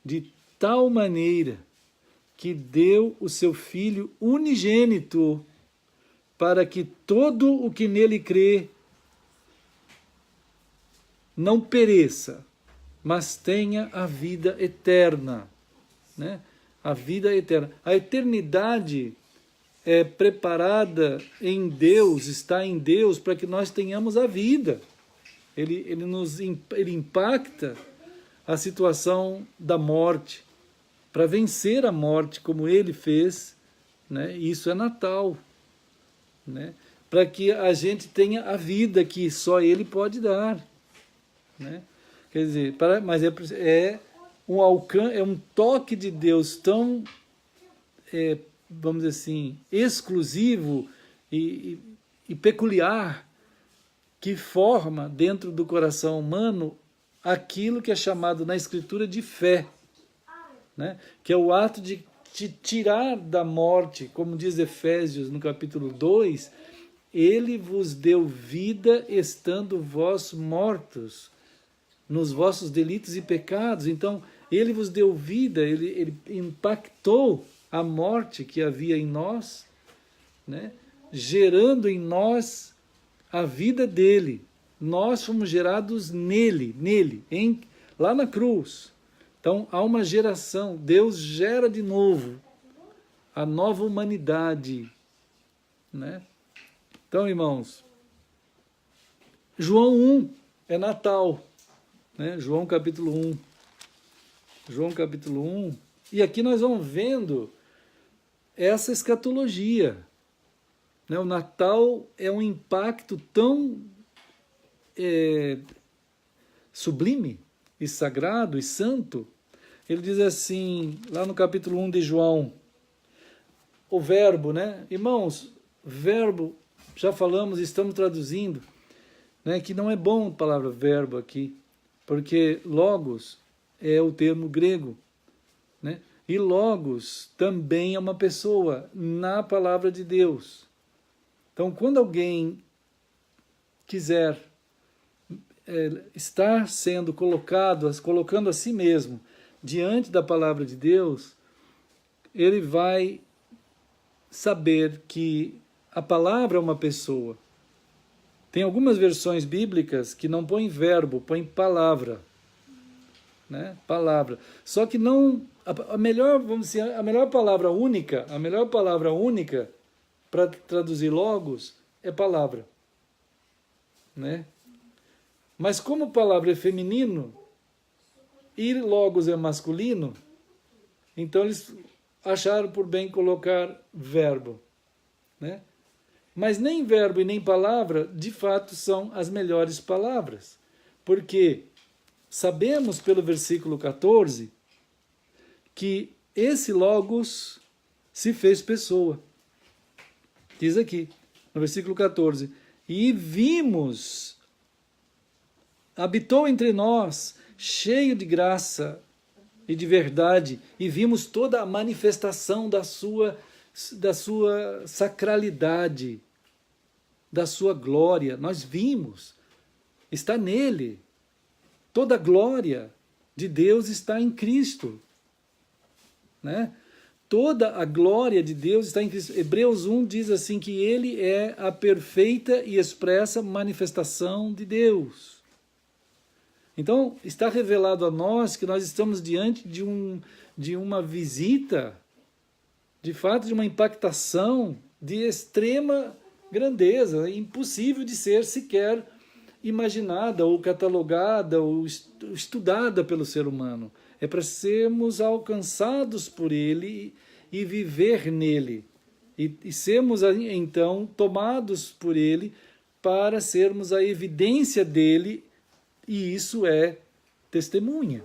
de tal maneira que deu o seu Filho unigênito para que todo o que nele crê não pereça, mas tenha a vida eterna, né? A vida eterna. A eternidade é preparada em Deus, está em Deus, para que nós tenhamos a vida. Ele impacta a situação da morte, para vencer a morte, como ele fez, né? Isso é Natal, né? Para que a gente tenha a vida que só ele pode dar, né? Quer dizer, mas é um toque de Deus tão, vamos dizer assim, exclusivo e peculiar, que forma dentro do coração humano aquilo que é chamado na Escritura de fé, né? Que é o ato de te tirar da morte, como diz Efésios no capítulo 2, ele vos deu vida estando vós mortos nos vossos delitos e pecados. Então, ele vos deu vida, ele impactou a morte que havia em nós, né? Gerando em nós a vida dele. Nós fomos gerados nele, lá na cruz. Então, há uma geração, Deus gera de novo a nova humanidade, né? Então, irmãos, João 1 é Natal, né? João capítulo 1. João capítulo 1. E aqui nós vamos vendo essa escatologia, né? O Natal é um impacto tão sublime e sagrado e santo. Ele diz assim, lá no capítulo 1 de João, o verbo, né? Irmãos, verbo, já falamos, estamos traduzindo, né, que não é bom a palavra verbo aqui, porque logos é o termo grego, né? E logos também é uma pessoa na palavra de Deus. Então, quando alguém quiser estar sendo colocando a si mesmo diante da palavra de Deus, ele vai saber que a palavra é uma pessoa. Tem algumas versões bíblicas que não põem verbo, põem palavra, né? Palavra. Só que não a melhor, vamos dizer, a melhor palavra única para traduzir logos é palavra, né? Mas como palavra é feminino e logos é masculino, então eles acharam por bem colocar verbo, né? Mas nem verbo e nem palavra, de fato, são as melhores palavras. Porque sabemos pelo versículo 14 que esse logos se fez pessoa. Diz aqui, no versículo 14, e vimos, habitou entre nós, cheio de graça e de verdade, e vimos toda a manifestação da sua sacralidade, da sua glória. Nós vimos, está nele. Toda a glória de Deus está em Cristo, né? Toda a glória de Deus está em Cristo. Hebreus 1 diz assim que ele é a perfeita e expressa manifestação de Deus. Então, está revelado a nós que nós estamos diante de uma visita, de fato, de uma impactação de extrema grandeza, impossível de ser sequer imaginada ou catalogada ou estudada pelo ser humano. É para sermos alcançados por ele e viver nele. E sermos, então, tomados por ele para sermos a evidência dele, e isso é testemunha,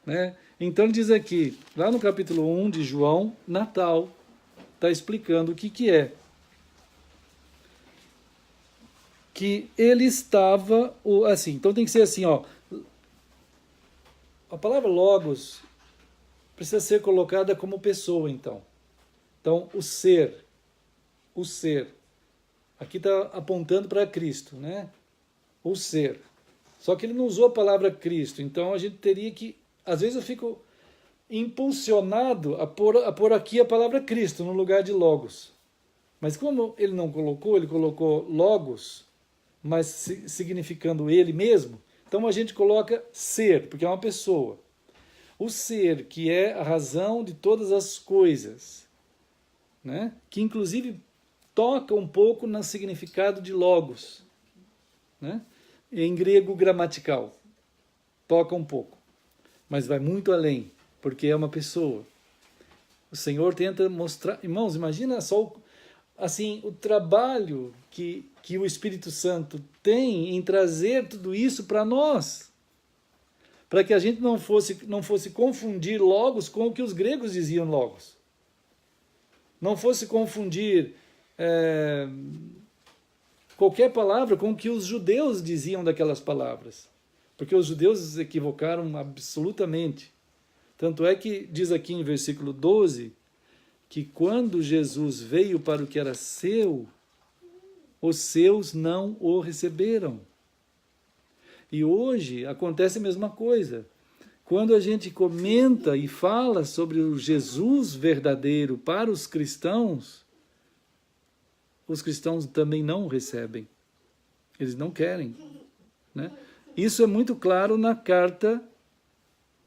né? Então ele diz aqui, lá no capítulo 1 de João, Natal, está explicando o que é. que ele estava, assim, então tem que ser assim, ó, a palavra logos precisa ser colocada como pessoa, então. Então, o ser, aqui está apontando para Cristo, né? O ser. Só que ele não usou a palavra Cristo, então a gente teria que, às vezes eu fico impulsionado a pôr aqui a palavra Cristo no lugar de logos. Mas como ele não colocou, ele colocou logos, mas significando ele mesmo, então a gente coloca ser, porque é uma pessoa. O ser, que é a razão de todas as coisas, né? Que inclusive toca um pouco no significado de logos, né? Em grego gramatical. Toca um pouco, mas vai muito além, porque é uma pessoa. O Senhor tenta mostrar... Irmãos, imagina só assim, o trabalho que o Espírito Santo tem em trazer tudo isso para nós, para que a gente não fosse confundir logos com o que os gregos diziam logos. Não fosse confundir qualquer palavra com o que os judeus diziam daquelas palavras. Porque os judeus se equivocaram absolutamente. Tanto é que diz aqui em versículo 12, que quando Jesus veio para o que era seu, os seus não o receberam. E hoje acontece a mesma coisa. Quando a gente comenta e fala sobre o Jesus verdadeiro para os cristãos também não o recebem. Eles não querem, né? Isso é muito claro na carta,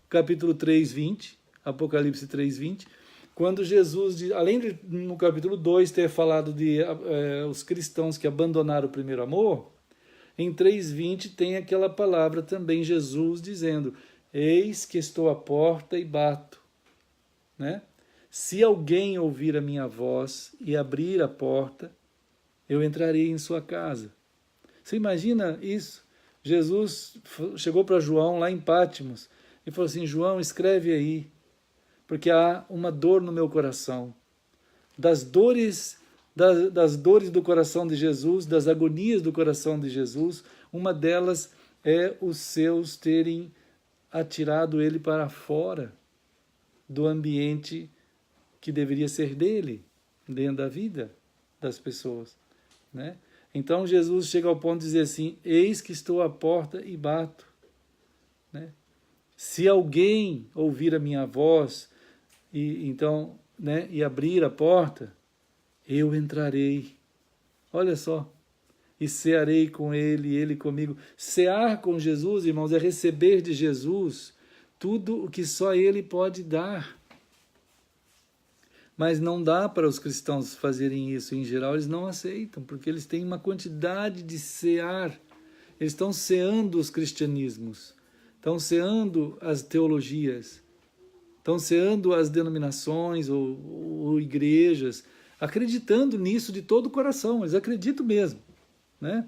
capítulo 3:20, Apocalipse 3:20, quando Jesus, além de no capítulo 2 ter falado de os cristãos que abandonaram o primeiro amor, em 3:20 tem aquela palavra também, Jesus dizendo: eis que estou à porta e bato, né? Se alguém ouvir a minha voz e abrir a porta, eu entrarei em sua casa. Você imagina isso? Jesus chegou para João lá em Pátimos e falou assim: João, escreve aí, porque há uma dor no meu coração. Das dores do coração de Jesus, das agonias do coração de Jesus, uma delas é os seus terem atirado ele para fora do ambiente que deveria ser dele, dentro da vida das pessoas, né? Então Jesus chega ao ponto de dizer assim: eis que estou à porta e bato, né? Se alguém ouvir a minha voz e abrir a porta, eu entrarei. Olha só. E cearei com ele e ele comigo. Cear com Jesus, irmãos, é receber de Jesus tudo o que só ele pode dar. Mas não dá para os cristãos fazerem isso. Em geral, eles não aceitam, porque eles têm uma quantidade de cear. Eles estão ceando os cristianismos, estão ceando as teologias, estão ceando as denominações ou igrejas, acreditando nisso de todo o coração. Eles acreditam mesmo, né?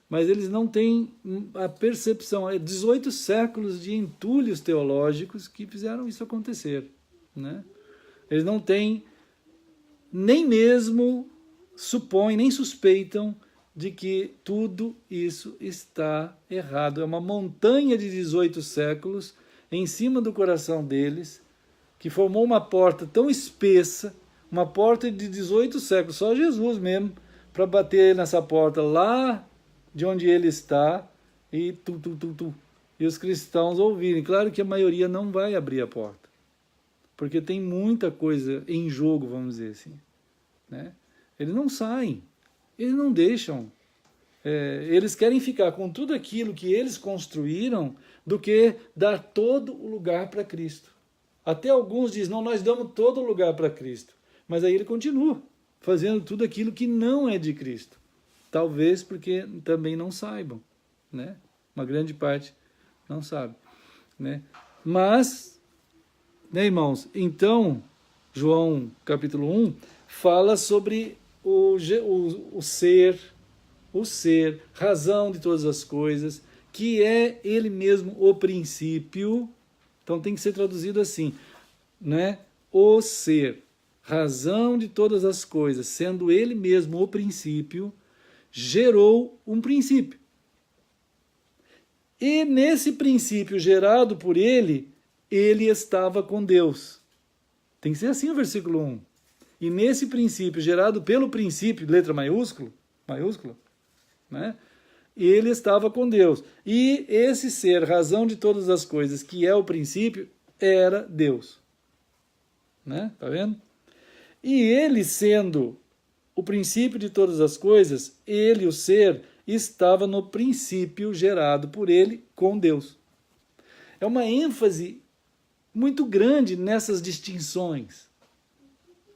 Mas eles não têm a percepção. 18 séculos de entulhos teológicos que fizeram isso acontecer, né? Eles não têm, nem mesmo supõem, nem suspeitam de que tudo isso está errado. É uma montanha de 18 séculos em cima do coração deles, que formou uma porta tão espessa, uma porta de 18 séculos, só Jesus mesmo, para bater nessa porta lá de onde ele está e e os cristãos ouvirem. Claro que a maioria não vai abrir a porta, porque tem muita coisa em jogo, vamos dizer assim, né? Eles não saem, eles não deixam. Eles querem ficar com tudo aquilo que eles construíram do que dar todo o lugar para Cristo. Até alguns dizem: não, nós damos todo o lugar para Cristo. Mas aí ele continua fazendo tudo aquilo que não é de Cristo. Talvez porque também não saibam, né? Uma grande parte não sabe, né? Mas, né, irmãos, então, João capítulo 1 fala sobre o ser, razão de todas as coisas, que é ele mesmo o princípio. Então tem que ser traduzido assim, né? O ser, razão de todas as coisas, sendo ele mesmo o princípio, gerou um princípio. E nesse princípio gerado por ele, ele estava com Deus. Tem que ser assim o versículo 1. E nesse princípio, gerado pelo princípio, letra maiúscula, né? Ele estava com Deus. E esse ser, razão de todas as coisas, que é o princípio, era Deus. Né? Tá vendo? E ele, sendo o princípio de todas as coisas, ele, o ser, estava no princípio gerado por ele com Deus. É uma ênfase muito grande nessas distinções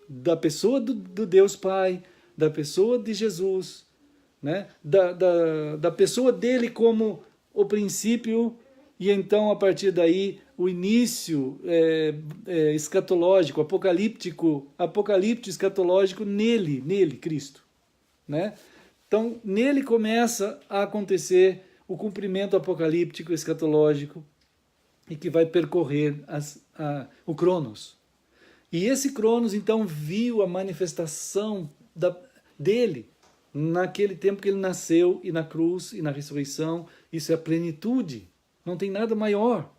da pessoa do Deus Pai, da pessoa de Jesus, né? da pessoa dele como o princípio, e então a partir daí o início escatológico, apocalíptico escatológico nele, Cristo. Né? Então, nele começa a acontecer o cumprimento apocalíptico escatológico e que vai percorrer o Cronos. E esse Cronos, então, viu a manifestação dele naquele tempo que ele nasceu, e na cruz, e na ressurreição. Isso é a plenitude. Não tem nada maior.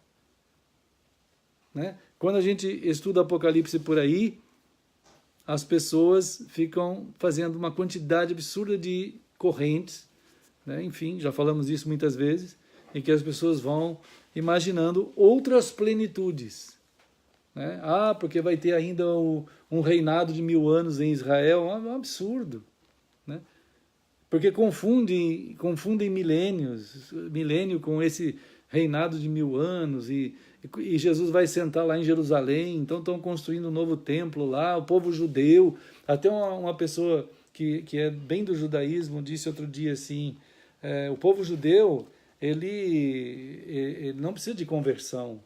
Né? Quando a gente estuda Apocalipse por aí, as pessoas ficam fazendo uma quantidade absurda de correntes, né? Enfim, já falamos isso muitas vezes, em que as pessoas vão imaginando outras plenitudes. Né? Porque vai ter ainda um reinado de 1000 anos em Israel. É um absurdo. Né? Porque confundem milênio com esse reinado de 1000 anos, e Jesus vai sentar lá em Jerusalém, então estão construindo um novo templo lá, o povo judeu. Até uma pessoa que é bem do judaísmo disse outro dia assim, o povo judeu, ele não precisa de conversão.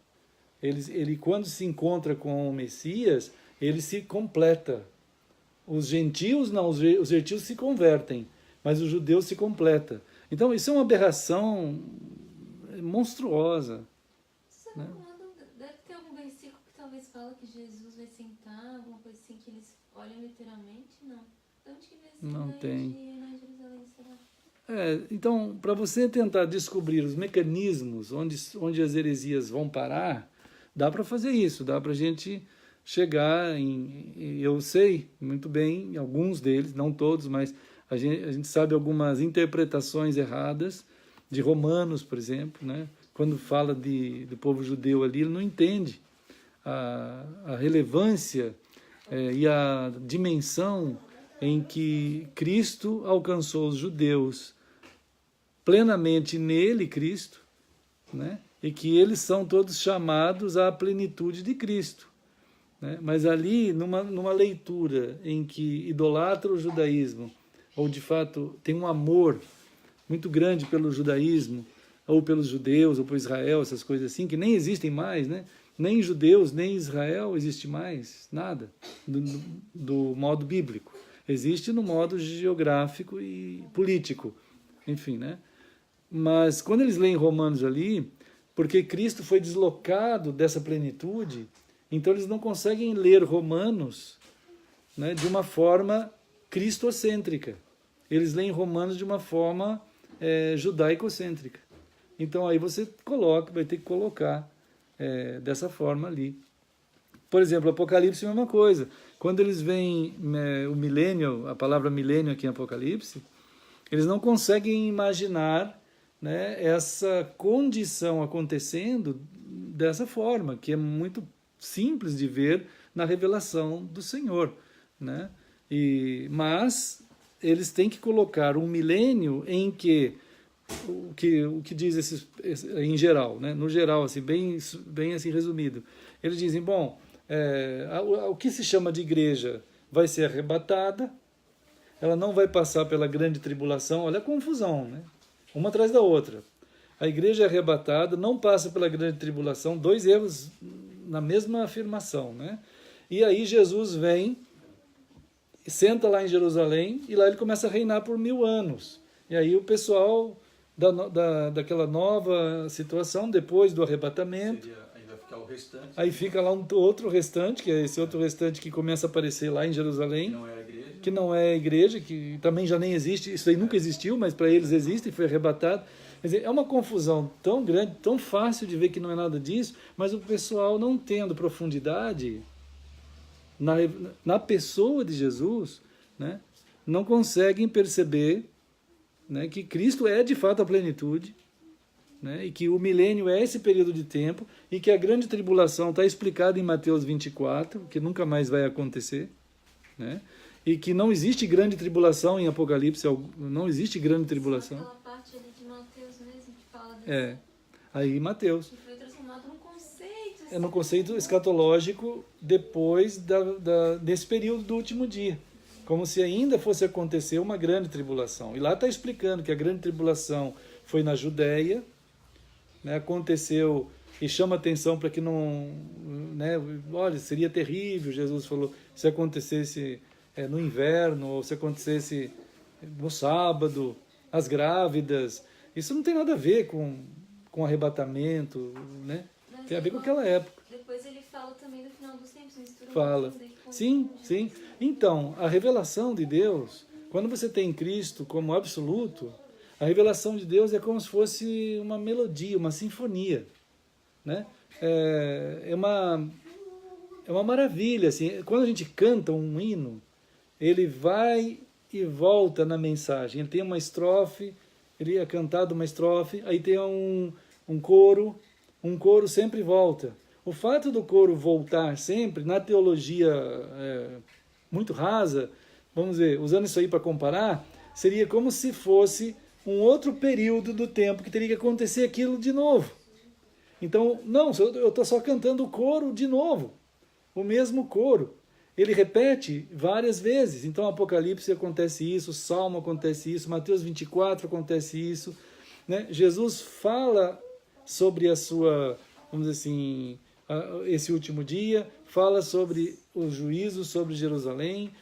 Ele quando se encontra com o Messias, ele se completa. Os gentios não, os gentios se convertem, mas os judeus se completa. Então isso é uma aberração monstruosa. Sabe, né? Deve ter algum versículo que talvez fala que Jesus vai sentar, alguma coisa assim que eles olham literalmente? Não. De onde que vem esse Não tem. de Jerusalém, será? Então, para você tentar descobrir os mecanismos onde as heresias vão parar, dá para fazer isso, dá para a gente chegar em... Eu sei muito bem, alguns deles, não todos, mas a gente sabe algumas interpretações erradas de Romanos, por exemplo, né? Quando fala do povo judeu ali, ele não entende a relevância e a dimensão em que Cristo alcançou os judeus plenamente nele, Cristo, né? E que eles são todos chamados à plenitude de Cristo. Né? Mas ali, numa leitura em que idolatra o judaísmo, ou de fato tem um amor muito grande pelo judaísmo, ou pelos judeus, ou por Israel, essas coisas assim, que nem existem mais, né? Nem judeus, nem Israel existe mais, nada, do modo bíblico. Existe no modo geográfico e político, enfim, né? Mas quando eles leem Romanos ali, porque Cristo foi deslocado dessa plenitude, então eles não conseguem ler Romanos, né, de uma forma cristocêntrica. Eles leem Romanos de uma forma judaicocêntrica. Então aí você vai ter que colocar dessa forma ali. Por exemplo, Apocalipse é a mesma coisa. Quando eles veem o milênio, a palavra milênio aqui em Apocalipse, eles não conseguem imaginar, né, essa condição acontecendo dessa forma, que é muito simples de ver na revelação do Senhor. Né? Mas eles têm que colocar um milênio em que o que diz em geral, né? No geral, assim, bem assim resumido, eles dizem, bom, o que se chama de igreja vai ser arrebatada, ela não vai passar pela grande tribulação. Olha a confusão, né? Uma atrás da outra. A igreja é arrebatada, não passa pela grande tribulação, 2 erros na mesma afirmação, né? E aí Jesus vem, senta lá em Jerusalém, e lá ele começa a reinar por 1000 anos. E aí o pessoal daquela nova situação, depois do arrebatamento, aí vai ficar o restante. aí fica lá outro restante, que é esse outro restante que começa a aparecer lá em Jerusalém. Não é a igreja. que não é a igreja, que também já nem existe, isso aí nunca existiu, mas para eles existe e foi arrebatado. Quer dizer, é uma confusão tão grande, tão fácil de ver que não é nada disso, mas o pessoal não tendo profundidade na pessoa de Jesus, né, não conseguem perceber, né, que Cristo é de fato a plenitude, né, e que o milênio é esse período de tempo, e que a grande tribulação está explicada em Mateus 24, que nunca mais vai acontecer, né, e que não existe grande tribulação em Apocalipse, não existe grande tribulação. Aquela parte ali de Mateus mesmo que fala desse, Aí Mateus. que foi transformado num conceito. É no conceito escatológico depois desse período do último dia. Como se ainda fosse acontecer uma grande tribulação. E lá está explicando que a grande tribulação foi na Judéia, né, aconteceu, e chama atenção para que não... Né, olha, seria terrível, Jesus falou, se acontecesse no inverno, ou se acontecesse no sábado, as grávidas. Isso não tem nada a ver com arrebatamento, né? Tem a ver com aquela época. Depois ele fala também do final dos tempos, mistura Fala. Sim, sim. Então, a revelação de Deus, quando você tem Cristo como absoluto, a revelação de Deus é como se fosse uma melodia, uma sinfonia, né? É uma maravilha, assim. Quando a gente canta um hino, ele vai e volta na mensagem. Ele tem uma estrofe, ele é cantado uma estrofe, aí tem um coro sempre volta. O fato do coro voltar sempre, na teologia muito rasa, vamos ver, usando isso aí para comparar, seria como se fosse um outro período do tempo que teria que acontecer aquilo de novo. Então, não, eu estou só cantando o coro de novo, o mesmo coro. Ele repete várias vezes. Então, Apocalipse acontece isso, Salmo acontece isso, Mateus 24 acontece isso, né? Jesus fala sobre a sua, vamos dizer assim, esse último dia, fala sobre o juízo sobre Jerusalém,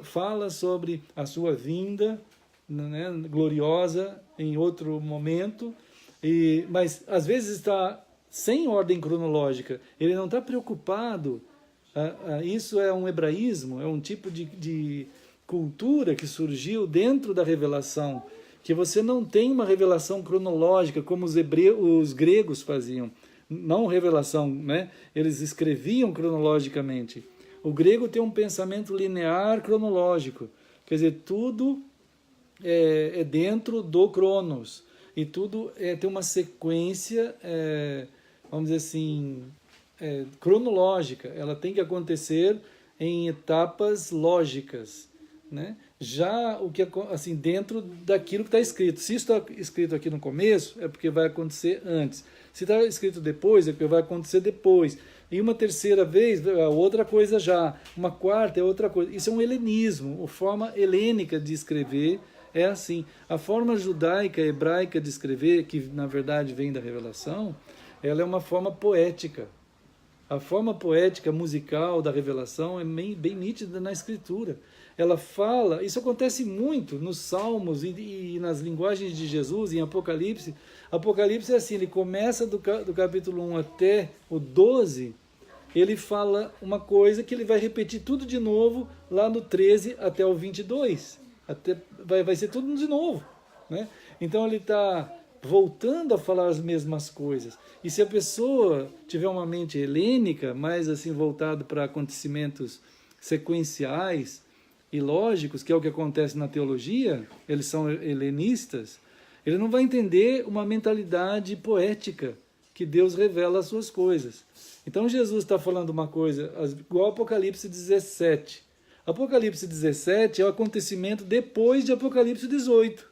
fala sobre a sua vinda, né, gloriosa em outro momento, mas às vezes está sem ordem cronológica. Ele não está preocupado. Isso é um hebraísmo, é um tipo de cultura que surgiu dentro da revelação, que você não tem uma revelação cronológica como os gregos faziam. Não revelação, né? Eles escreviam cronologicamente. O grego tem um pensamento linear cronológico, quer dizer, tudo é dentro do cronos, e tudo tem uma sequência, vamos dizer assim, cronológica. Ela tem que acontecer em etapas lógicas, né? Já o que assim, dentro daquilo que está escrito. Se está escrito aqui no começo, é porque vai acontecer antes. Se está escrito depois, é porque vai acontecer depois. E uma terceira vez, outra coisa já. Uma quarta é outra coisa. Isso é um helenismo. A forma helênica de escrever é assim. A forma judaica, hebraica de escrever, que na verdade vem da revelação, ela é uma forma poética. A forma poética, musical da revelação é bem nítida na escritura. Ela fala, isso acontece muito nos Salmos e nas linguagens de Jesus, em Apocalipse. Apocalipse é assim, ele começa do capítulo 1 até o 12, ele fala uma coisa que ele vai repetir tudo de novo lá no 13 até o 22. Vai ser tudo de novo, né? Então ele está voltando a falar as mesmas coisas. E se a pessoa tiver uma mente helênica, mais assim voltada para acontecimentos sequenciais e lógicos, que é o que acontece na teologia, eles são helenistas, ele não vai entender uma mentalidade poética que Deus revela as suas coisas. Então Jesus está falando uma coisa igual Apocalipse 17. Apocalipse 17 é o acontecimento depois de Apocalipse 18,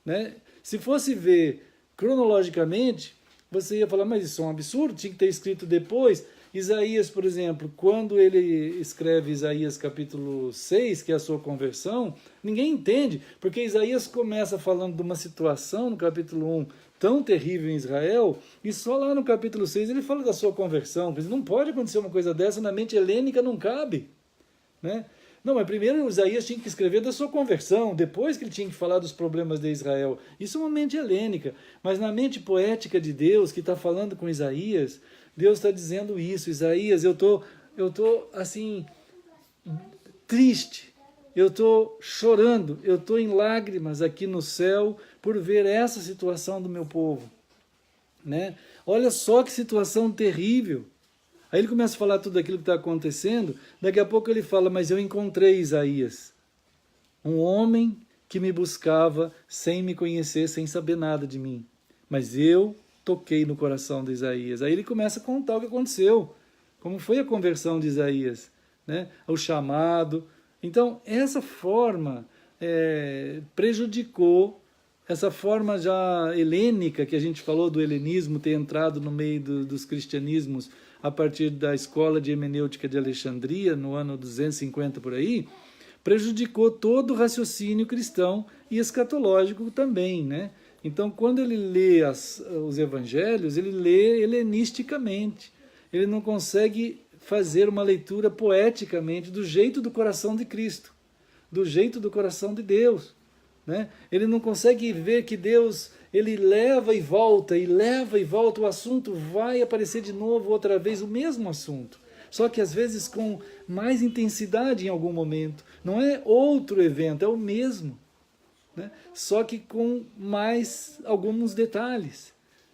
né? Se fosse ver cronologicamente, você ia falar, mas isso é um absurdo, tinha que ter escrito depois. Isaías, por exemplo, quando ele escreve Isaías capítulo 6, que é a sua conversão, ninguém entende, porque Isaías começa falando de uma situação no capítulo 1 tão terrível em Israel, e só lá no capítulo 6 ele fala da sua conversão. Não pode acontecer uma coisa dessa, na mente helênica não cabe, né? Não, mas primeiro Isaías tinha que escrever da sua conversão, depois que ele tinha que falar dos problemas de Israel. Isso é uma mente helênica, mas na mente poética de Deus, que está falando com Isaías, Deus está dizendo isso. Isaías, eu tô assim, triste, eu estou chorando, eu estou em lágrimas aqui no céu por ver essa situação do meu povo. Né? Olha só que situação terrível. Aí ele começa a falar tudo aquilo que está acontecendo, daqui a pouco ele fala, mas eu encontrei Isaías, um homem que me buscava sem me conhecer, sem saber nada de mim. Mas eu toquei no coração de Isaías. Aí ele começa a contar o que aconteceu, como foi a conversão de Isaías, né? O chamado. Então, essa forma prejudicou, essa forma já helênica, que a gente falou do helenismo ter entrado no meio dos cristianismos a partir da escola de hermenêutica de Alexandria, no ano 250 por aí, prejudicou todo o raciocínio cristão e escatológico também, né? Então, quando ele lê os evangelhos, ele lê helenisticamente. Ele não consegue fazer uma leitura poeticamente do jeito do coração de Cristo, do jeito do coração de Deus, né? Ele não consegue ver que Deus, ele leva e volta, o assunto vai aparecer de novo, outra vez, o mesmo assunto. Só que às vezes com mais intensidade em algum momento. Não é outro evento, é o mesmo, né? Só que com mais alguns detalhes.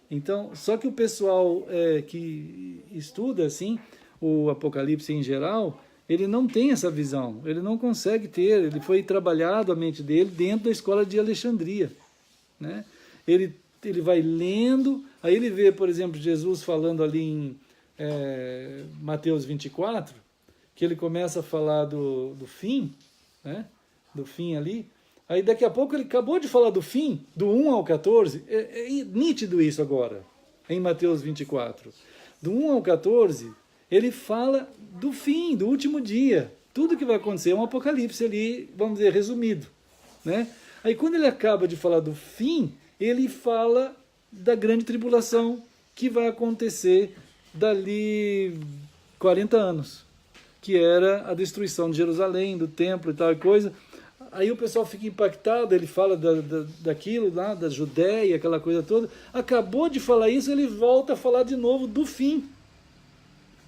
Então, só que o pessoal que estuda assim, o Apocalipse em geral, ele não tem essa visão, ele não consegue ter, ele foi trabalhado a mente dele dentro da escola de Alexandria, né? Ele vai lendo, aí ele vê, por exemplo, Jesus falando ali em Mateus 24, que ele começa a falar do fim, né? Do fim ali. Aí daqui a pouco ele acabou de falar do fim, do 1 ao 14, é nítido isso agora, em Mateus 24. Do 1 ao 14, ele fala do fim, do último dia. Tudo que vai acontecer é um apocalipse ali, vamos dizer, resumido, né? Aí quando ele acaba de falar do fim, ele fala da grande tribulação que vai acontecer dali 40 anos, que era a destruição de Jerusalém, do templo e tal coisa. Aí o pessoal fica impactado, ele fala daquilo lá, da Judéia, aquela coisa toda. Acabou de falar isso, ele volta a falar de novo do fim,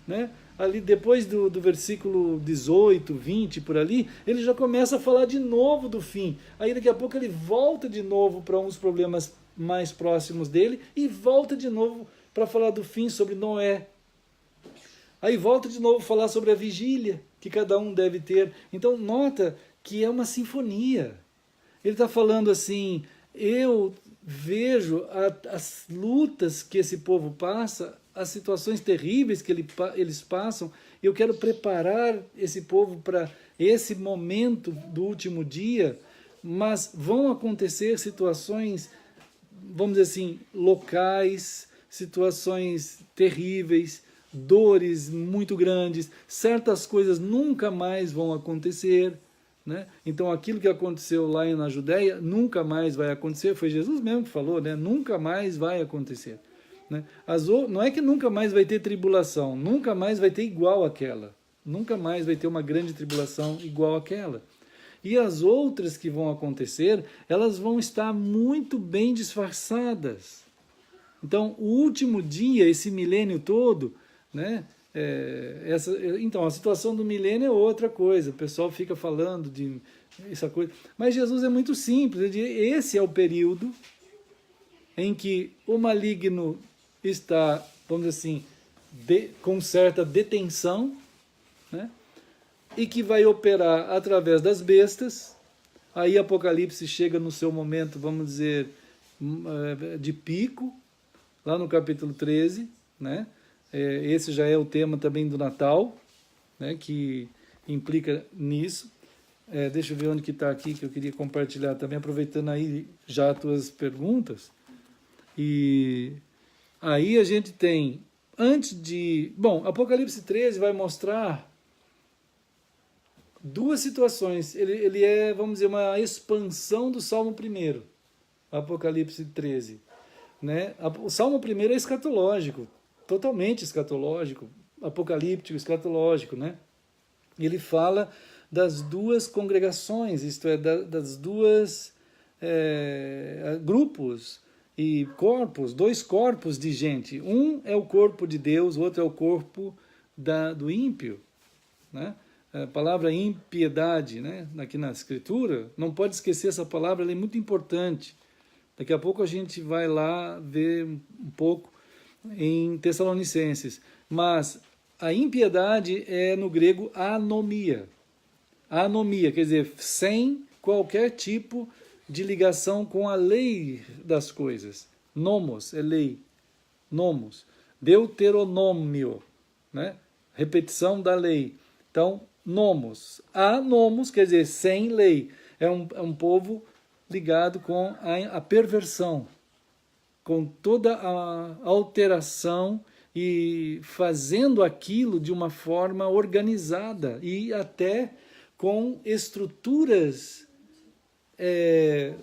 né? Ali depois do versículo 18, 20, por ali, ele já começa a falar de novo do fim. Aí daqui a pouco ele volta de novo para uns problemas mais próximos dele e volta de novo para falar do fim, sobre Noé. Aí volta de novo a falar sobre a vigília que cada um deve ter. Então nota que é uma sinfonia. Ele está falando assim, eu vejo as lutas que esse povo passa, as situações terríveis que eles passam, eu quero preparar esse povo para esse momento do último dia, mas vão acontecer situações, vamos dizer assim, locais, situações terríveis, dores muito grandes, certas coisas nunca mais vão acontecer, né? Então aquilo que aconteceu lá na Judéia nunca mais vai acontecer, foi Jesus mesmo que falou, né? Nunca mais vai acontecer, né? Não é que nunca mais vai ter tribulação, nunca mais vai ter igual àquela, nunca mais vai ter uma grande tribulação igual àquela. E as outras que vão acontecer, elas vão estar muito bem disfarçadas. Então o último dia, esse milênio todo, né? Então, a situação do milênio é outra coisa, o pessoal fica falando de essa coisa, mas Jesus é muito simples, ele diz, esse é o período em que o maligno está, vamos dizer assim, com certa detenção, né? E que vai operar através das bestas. Aí Apocalipse chega no seu momento, vamos dizer, de pico, lá no capítulo 13, né? Esse já é o tema também do Natal, né, que implica nisso. Deixa eu ver onde que está aqui, que eu queria compartilhar também, aproveitando aí já as tuas perguntas. E aí a gente tem, Apocalipse 13 vai mostrar duas situações. Ele é, vamos dizer, uma expansão do Salmo 1, Apocalipse 13. Né? O Salmo 1 é escatológico, totalmente escatológico, apocalíptico, escatológico, né? Ele fala das duas congregações, isto é, das duas grupos e corpos, dois corpos de gente. Um é o corpo de Deus, o outro é o corpo do ímpio, né? a palavra impiedade, né, aqui na Escritura, não pode esquecer essa palavra, ela é muito importante. Daqui a pouco a gente vai lá ver um pouco em Tessalonicenses. Mas a impiedade é no grego anomia. Anomia, quer dizer, sem qualquer tipo de ligação com a lei das coisas. Nomos é lei. Nomos. Deuteronômio, né? Repetição da lei. Então, nomos. Anomos quer dizer sem lei. É um povo ligado com a perversão, com toda a alteração e fazendo aquilo de uma forma organizada e até com estruturas,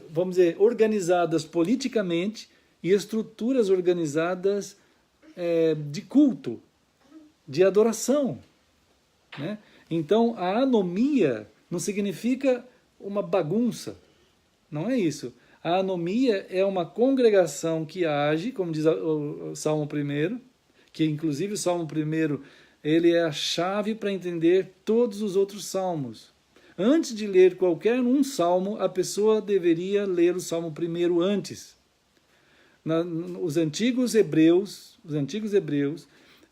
vamos dizer, organizadas politicamente e estruturas organizadas de culto, de adoração, né? Então, a anomia não significa uma bagunça, não é isso. A anomia é uma congregação que age, como diz o Salmo 1, que inclusive o Salmo 1, ele é a chave para entender todos os outros salmos. Antes de ler qualquer um salmo, a pessoa deveria ler o Salmo 1 antes. Os antigos hebreus,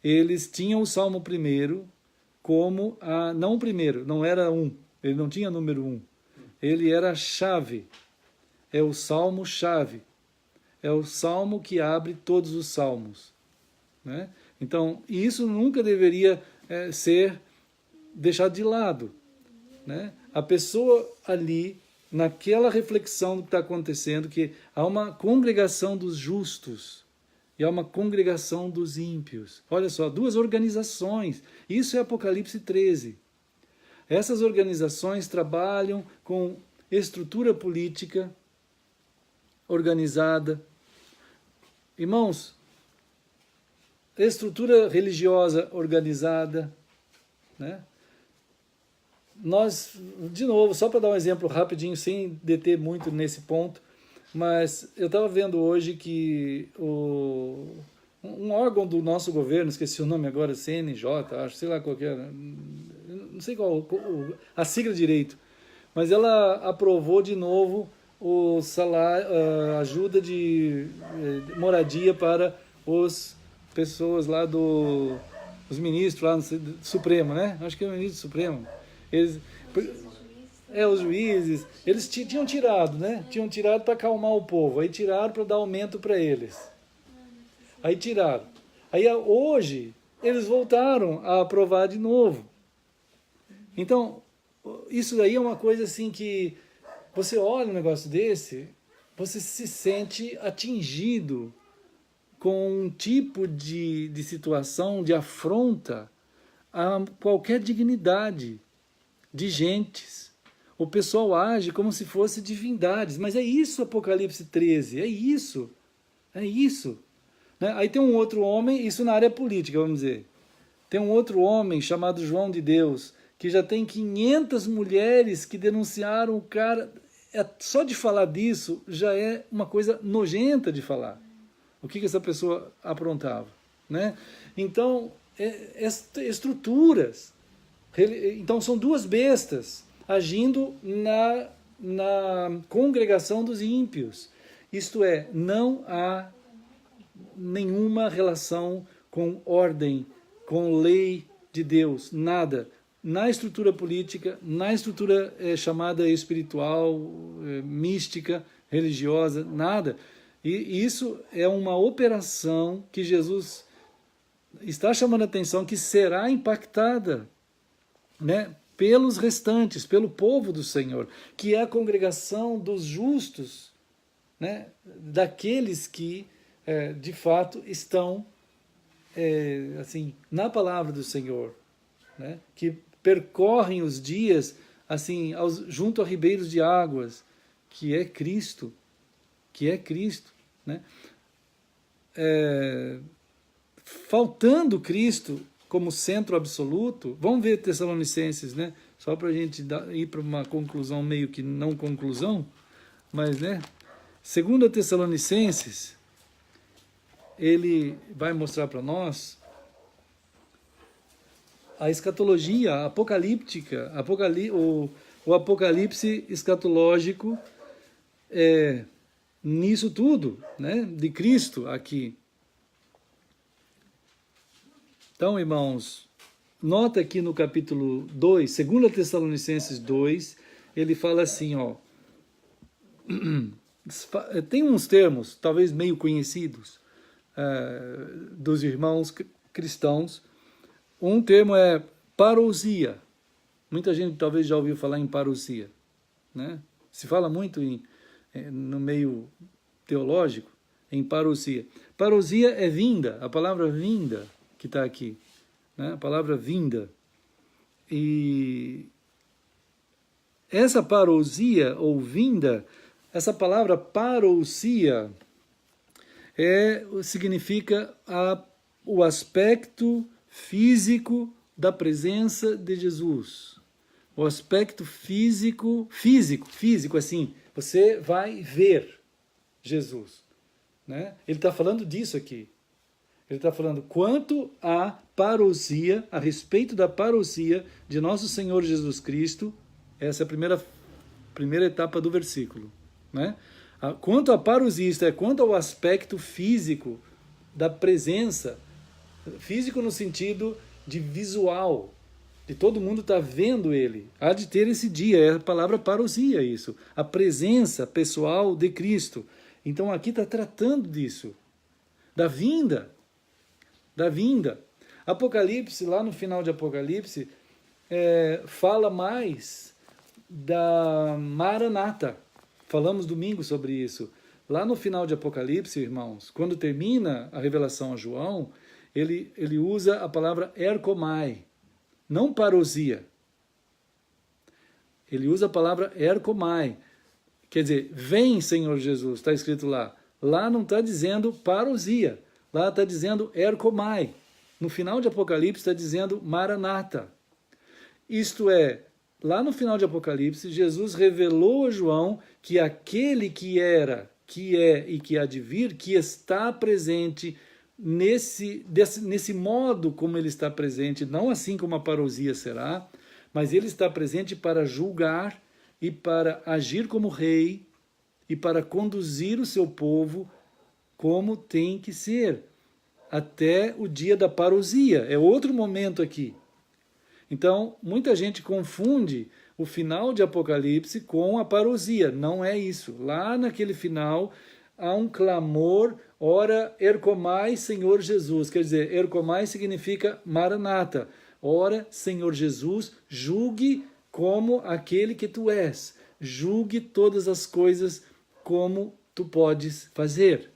eles tinham o Salmo 1 como não o primeiro, não era ele não tinha número 1. Ele era a chave. É o salmo-chave. É o salmo que abre todos os salmos, né? Então, isso nunca deveria ser deixado de lado, né? A pessoa ali, naquela reflexão do que está acontecendo, que há uma congregação dos justos e há uma congregação dos ímpios. Olha só, duas organizações. Isso é Apocalipse 13. Essas organizações trabalham com estrutura política organizada. Irmãos, estrutura religiosa organizada, né? Nós, de novo, só para dar um exemplo rapidinho, sem deter muito nesse ponto, mas eu estava vendo hoje que um órgão do nosso governo, esqueci o nome agora, CNJ, acho, sei lá qual que era, não sei qual, a sigla direito, mas ela aprovou de novo o salário, a ajuda de moradia para as pessoas lá os ministros lá no Supremo, né? Acho que é o ministro Supremo. Os juízes, eles tinham tirado, né? Tinham tirado para acalmar o povo, aí tiraram para dar aumento para eles. Aí tiraram. Aí hoje eles voltaram a aprovar de novo. Então, isso daí é uma coisa assim que você olha um negócio desse, você se sente atingido com um tipo de situação de afronta a qualquer dignidade de gentes. O pessoal age como se fosse divindades, mas é isso Apocalipse 13, é isso, né? Aí tem um outro homem, isso na área política, vamos dizer, tem um outro homem chamado João de Deus, que já tem 500 mulheres que denunciaram o cara. Só de falar disso já é uma coisa nojenta de falar. O que essa pessoa aprontava, né? Então, estruturas. Então, são duas bestas agindo na congregação dos ímpios. Isto é, não há nenhuma relação com ordem, com lei de Deus, nada. Na estrutura política, na estrutura chamada espiritual, mística, religiosa, nada. E isso é uma operação que Jesus está chamando a atenção, que será impactada, né, pelos restantes, pelo povo do Senhor, que é a congregação dos justos, né, daqueles que, de fato, estão assim, na palavra do Senhor, né, que percorrem os dias assim, junto a ribeiros de águas, que é Cristo, né? Faltando Cristo como centro absoluto, vamos ver Tessalonicenses, né? Só para a gente ir para uma conclusão meio que não conclusão, mas, né? 2 Tessalonicenses, ele vai mostrar para nós a escatologia apocalíptica, o apocalipse escatológico nisso tudo, né, de Cristo aqui. Então, irmãos, nota aqui no capítulo 2, 2 Tessalonicenses 2, ele fala assim, ó, tem uns termos, talvez meio conhecidos, dos irmãos cristãos. Um termo é parousia. Muita gente talvez já ouviu falar em parousia, né? Se fala muito no meio teológico em parousia. Parousia é vinda, a palavra vinda que está aqui, né? A palavra vinda. E essa parousia ou vinda, essa palavra parousia significa o aspecto físico da presença de Jesus. O aspecto físico, assim, você vai ver Jesus, né? Ele está falando disso aqui. Ele está falando quanto à parousia, a respeito da parousia de nosso Senhor Jesus Cristo. Essa é a primeira etapa do versículo, né? Quanto à parousia, isto é, quanto ao aspecto físico da presença, físico no sentido de visual, de todo mundo estar vendo ele, há de ter esse dia, é a palavra parousia isso, a presença pessoal de Cristo. Então aqui está tratando disso, da vinda. Apocalipse, lá no final de Apocalipse, fala mais da Maranata. Falamos domingo sobre isso. Lá no final de Apocalipse, irmãos, quando termina a revelação a João, ele usa a palavra erkomai, não parousia. Ele usa a palavra erkomai, quer dizer, vem Senhor Jesus, está escrito lá. Lá não está dizendo parousia, lá está dizendo erkomai. No final de Apocalipse está dizendo Maranata. Isto é, lá no final de Apocalipse, Jesus revelou a João que aquele que era, que é e que há de vir, que está presente nesse modo como ele está presente, não assim como a parousia será, mas ele está presente para julgar e para agir como rei e para conduzir o seu povo como tem que ser, até o dia da parousia. É outro momento aqui. Então, muita gente confunde o final de Apocalipse com a parousia. Não é isso. Lá naquele final há um clamor, ora erkomai Senhor Jesus. Quer dizer, erkomai significa Maranata. Ora, Senhor Jesus, julgue como aquele que tu és. Julgue todas as coisas como tu podes fazer.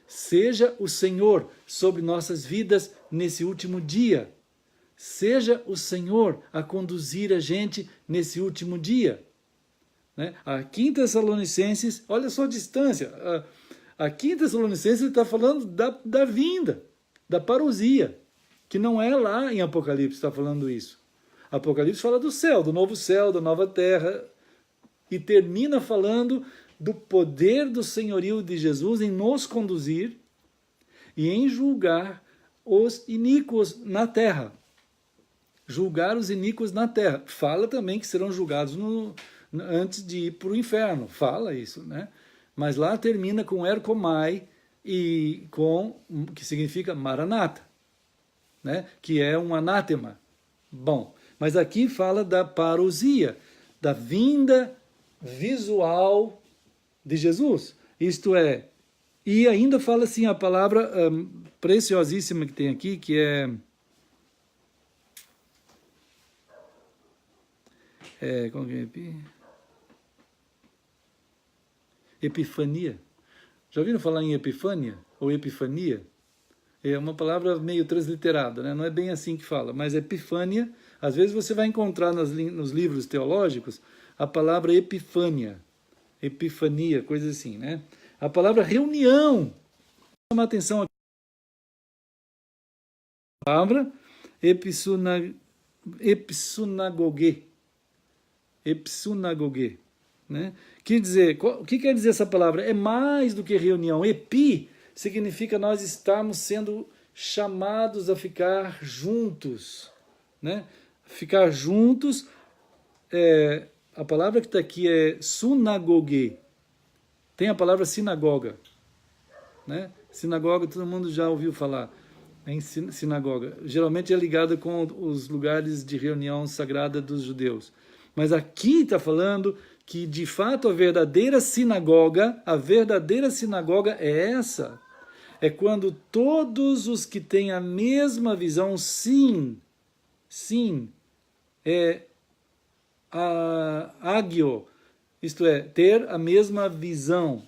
Seja o Senhor sobre nossas vidas nesse último dia. Seja o Senhor a conduzir a gente nesse último dia. Né? Aqui em Tessalonicenses, olha só a distância. Aqui em Tessalonicenses ele está falando da vinda, da parousia, que não é lá em Apocalipse está falando isso. Apocalipse fala do céu, do novo céu, da nova terra, e termina falando do poder do senhorio de Jesus em nos conduzir e em julgar os iníquos na terra. Julgar os iníquos na terra. Fala também que serão julgados antes de ir para o inferno. Fala isso, né? Mas lá termina com erkomai, que significa Maranata, né? Que é um anátema. Bom, mas aqui fala da parousia, da vinda visual de Jesus. Isto é, e ainda fala assim a palavra preciosíssima que tem aqui, que como que é? Epifania. Já ouviram falar em Epifânia? Ou Epifania? É uma palavra meio transliterada, né? Não é bem assim que fala, mas Epifânia, às vezes você vai encontrar nos livros teológicos a palavra Epifânia, Epifania, coisa assim, né? A palavra reunião. Chama atenção aqui. A palavra episunagoge. Episunagoge, né? Quer dizer, o que quer dizer essa palavra? É mais do que reunião. Epi significa nós estarmos sendo chamados a ficar juntos, né? Ficar juntos, a palavra que está aqui é sunagogue. Tem a palavra sinagoga, né? Sinagoga, todo mundo já ouviu falar em sinagoga. Geralmente é ligada com os lugares de reunião sagrada dos judeus. Mas aqui está falando que, de fato, a verdadeira sinagoga é essa. É quando todos os que têm a mesma visão, sim, agio, isto é, ter a mesma visão.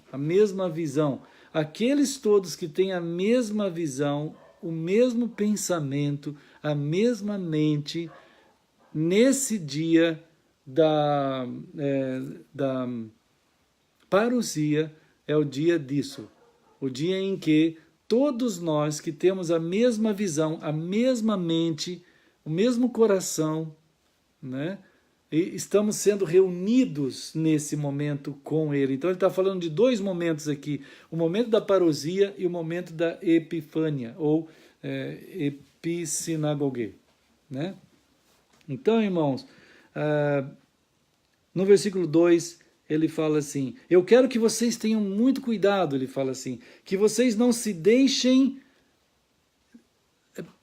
Aqueles todos que têm a mesma visão, o mesmo pensamento, a mesma mente, nesse dia da parousia, é o dia disso. O dia em que todos nós que temos a mesma visão, a mesma mente, o mesmo coração, né? E estamos sendo reunidos nesse momento com Ele. Então ele está falando de dois momentos aqui, o momento da parousia e o momento da epifânia, ou episinagogue, né? Então, irmãos, no versículo 2, ele fala assim, eu quero que vocês tenham muito cuidado, ele fala assim, que vocês não se deixem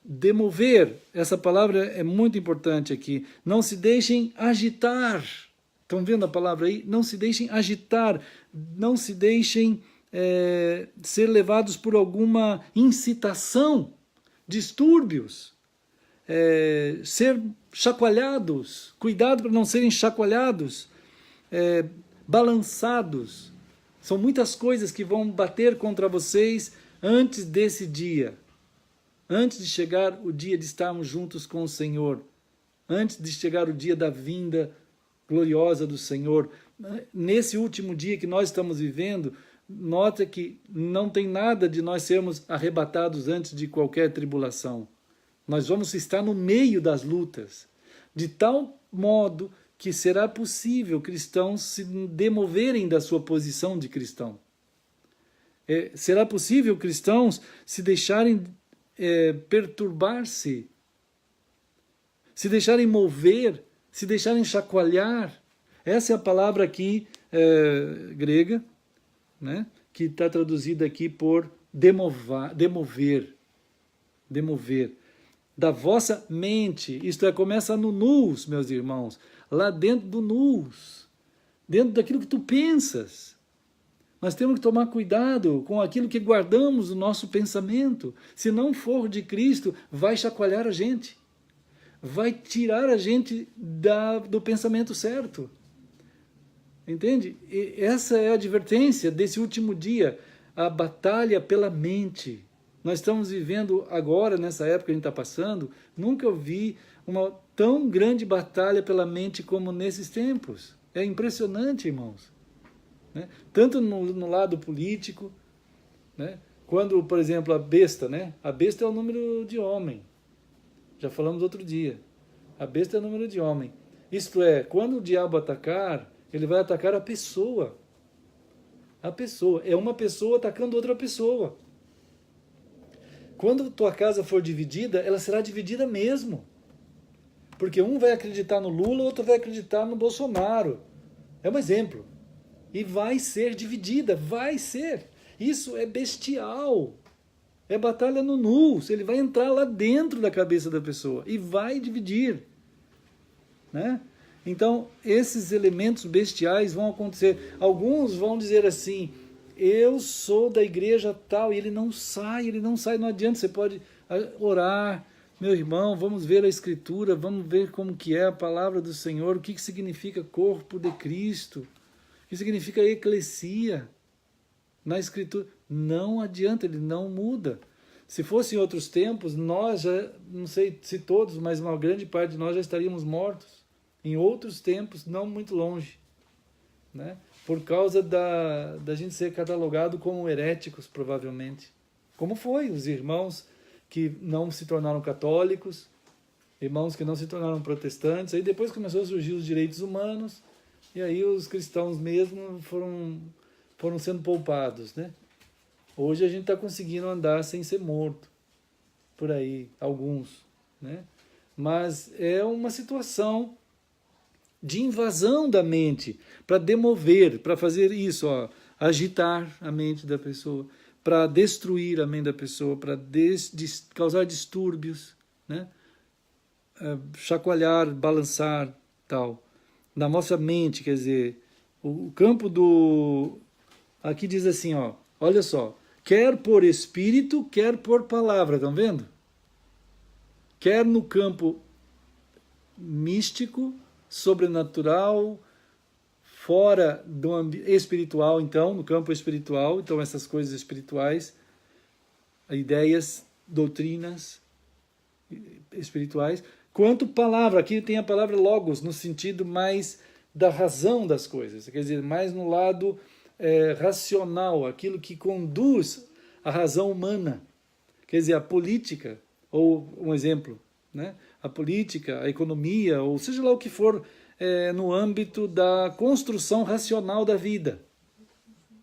demover, essa palavra é muito importante aqui, não se deixem agitar, estão vendo a palavra aí? Não se deixem agitar, não se deixem ser levados por alguma incitação, distúrbios, ser chacoalhados, cuidado para não serem chacoalhados, balançados, são muitas coisas que vão bater contra vocês antes desse dia. Antes de chegar o dia de estarmos juntos com o Senhor, antes de chegar o dia da vinda gloriosa do Senhor, nesse último dia que nós estamos vivendo, nota que não tem nada de nós sermos arrebatados antes de qualquer tribulação. Nós vamos estar no meio das lutas, de tal modo que será possível cristãos se demoverem da sua posição de cristão. Será possível cristãos se deixarem perturbar-se, se deixarem mover, se deixarem chacoalhar. Essa é a palavra aqui grega, né, que está traduzida aqui por demover. Da vossa mente, isto é, começa no nous, meus irmãos, lá dentro do nous, dentro daquilo que tu pensas. Nós temos que tomar cuidado com aquilo que guardamos no nosso pensamento. Se não for de Cristo, vai chacoalhar a gente. Vai tirar a gente do pensamento certo. Entende? E essa é a advertência desse último dia. A batalha pela mente. Nós estamos vivendo agora, nessa época que a gente está passando, nunca eu vi uma tão grande batalha pela mente como nesses tempos. É impressionante, irmãos. Né? Tanto no lado político, né? Quando, por exemplo, a besta, né? A besta é o número de homem. Já falamos outro dia. A besta é o número de homem. Isto é, quando o diabo atacar, ele vai atacar a pessoa. A pessoa. É uma pessoa atacando outra pessoa. Quando tua casa for dividida, ela será dividida mesmo. Porque um vai acreditar no Lula, outro vai acreditar no Bolsonaro. É um exemplo. E vai ser dividida, vai ser. Isso é bestial. É batalha no nous. Ele vai entrar lá dentro da cabeça da pessoa e vai dividir. Né? Então, esses elementos bestiais vão acontecer. Alguns vão dizer assim, eu sou da igreja tal, e ele não sai, não adianta. Você pode orar, meu irmão, vamos ver a Escritura, vamos ver como que é a palavra do Senhor, o que significa corpo de Cristo. Que significa eclesia na Escritura. Não adianta, ele não muda. Se fosse em outros tempos, nós já, não sei se todos, mas uma grande parte de nós já estaríamos mortos. Em outros tempos, não muito longe. Né? Por causa da gente ser catalogado como heréticos, provavelmente. Como foi os irmãos que não se tornaram católicos, irmãos que não se tornaram protestantes, aí depois começou a surgir os direitos humanos, e aí os cristãos mesmo foram sendo poupados, né? Hoje a gente está conseguindo andar sem ser morto. Por aí, alguns, né? mas é uma situação de invasão da mente, para demover, para fazer isso, ó, agitar a mente da pessoa, para destruir a mente da pessoa, para causar distúrbios, né? Chacoalhar, balançar, tal. Na nossa mente, quer dizer, o campo do... Aqui diz assim, ó, olha só, quer por espírito, quer por palavra, estão vendo? Quer no campo místico, sobrenatural, fora do espiritual, então, no campo espiritual, então essas coisas espirituais, ideias, doutrinas espirituais, quanto palavra, aqui tem a palavra logos, no sentido mais da razão das coisas, quer dizer, mais no lado racional, aquilo que conduz a razão humana, quer dizer, a política, ou um exemplo, né? A política, a economia, ou seja lá o que for, no âmbito da construção racional da vida,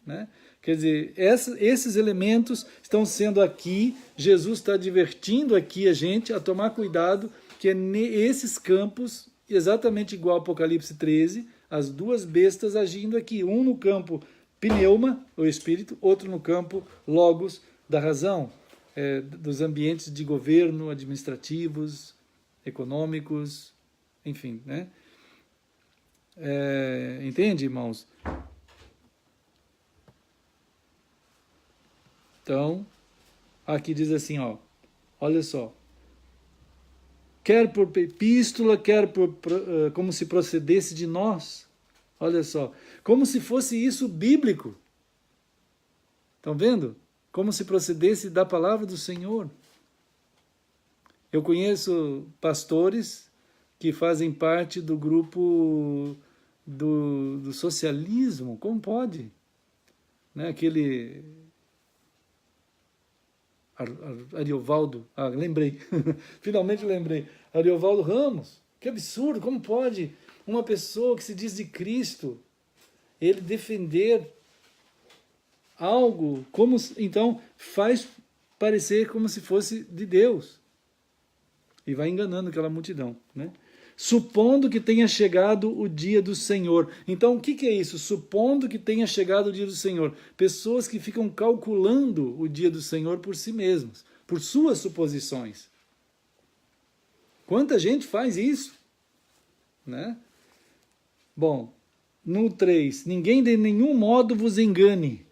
né? Quer dizer, esses elementos estão sendo aqui, Jesus está advertindo aqui a gente a tomar cuidado, que é nesses campos, exatamente igual ao Apocalipse 13, as duas bestas agindo aqui, um no campo pneuma, o espírito, outro no campo logos, da razão, dos ambientes de governo, administrativos, econômicos, enfim, né? Entende, irmãos? Então, aqui diz assim, ó, olha só, quer por epístola, quer como se procedesse de nós, olha só, como se fosse isso bíblico, estão vendo? Como se procedesse da palavra do Senhor. Eu conheço pastores que fazem parte do grupo do socialismo, como pode? Né? Aquele Ariovaldo, lembrei, finalmente lembrei, Ariovaldo Ramos, que absurdo, como pode uma pessoa que se diz de Cristo, ele defender algo, como então faz parecer como se fosse de Deus, e vai enganando aquela multidão, né? Supondo que tenha chegado o dia do Senhor. Então, o que é isso? Supondo que tenha chegado o dia do Senhor. Pessoas que ficam calculando o dia do Senhor por si mesmas, por suas suposições. Quanta gente faz isso? Né? Bom, no 3, ninguém de nenhum modo vos engane,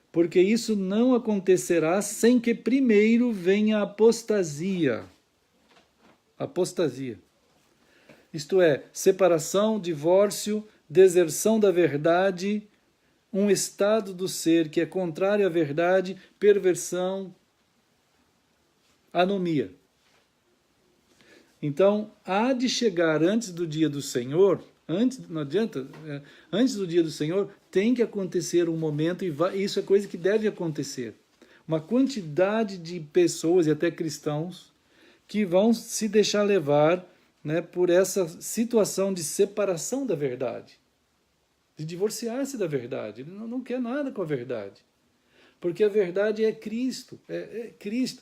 porque isso não acontecerá sem que primeiro venha a apostasia. Apostasia. Isto é, separação, divórcio, deserção da verdade, um estado do ser que é contrário à verdade, perversão, anomia. Então, há de chegar antes do dia do Senhor, não adianta, antes do dia do Senhor, tem que acontecer um momento, e isso é coisa que deve acontecer. Uma quantidade de pessoas, e até cristãos, que vão se deixar levar, né, por essa situação de separação da verdade, de divorciar-se da verdade. Ele não quer nada com a verdade, porque a verdade é Cristo, é Cristo,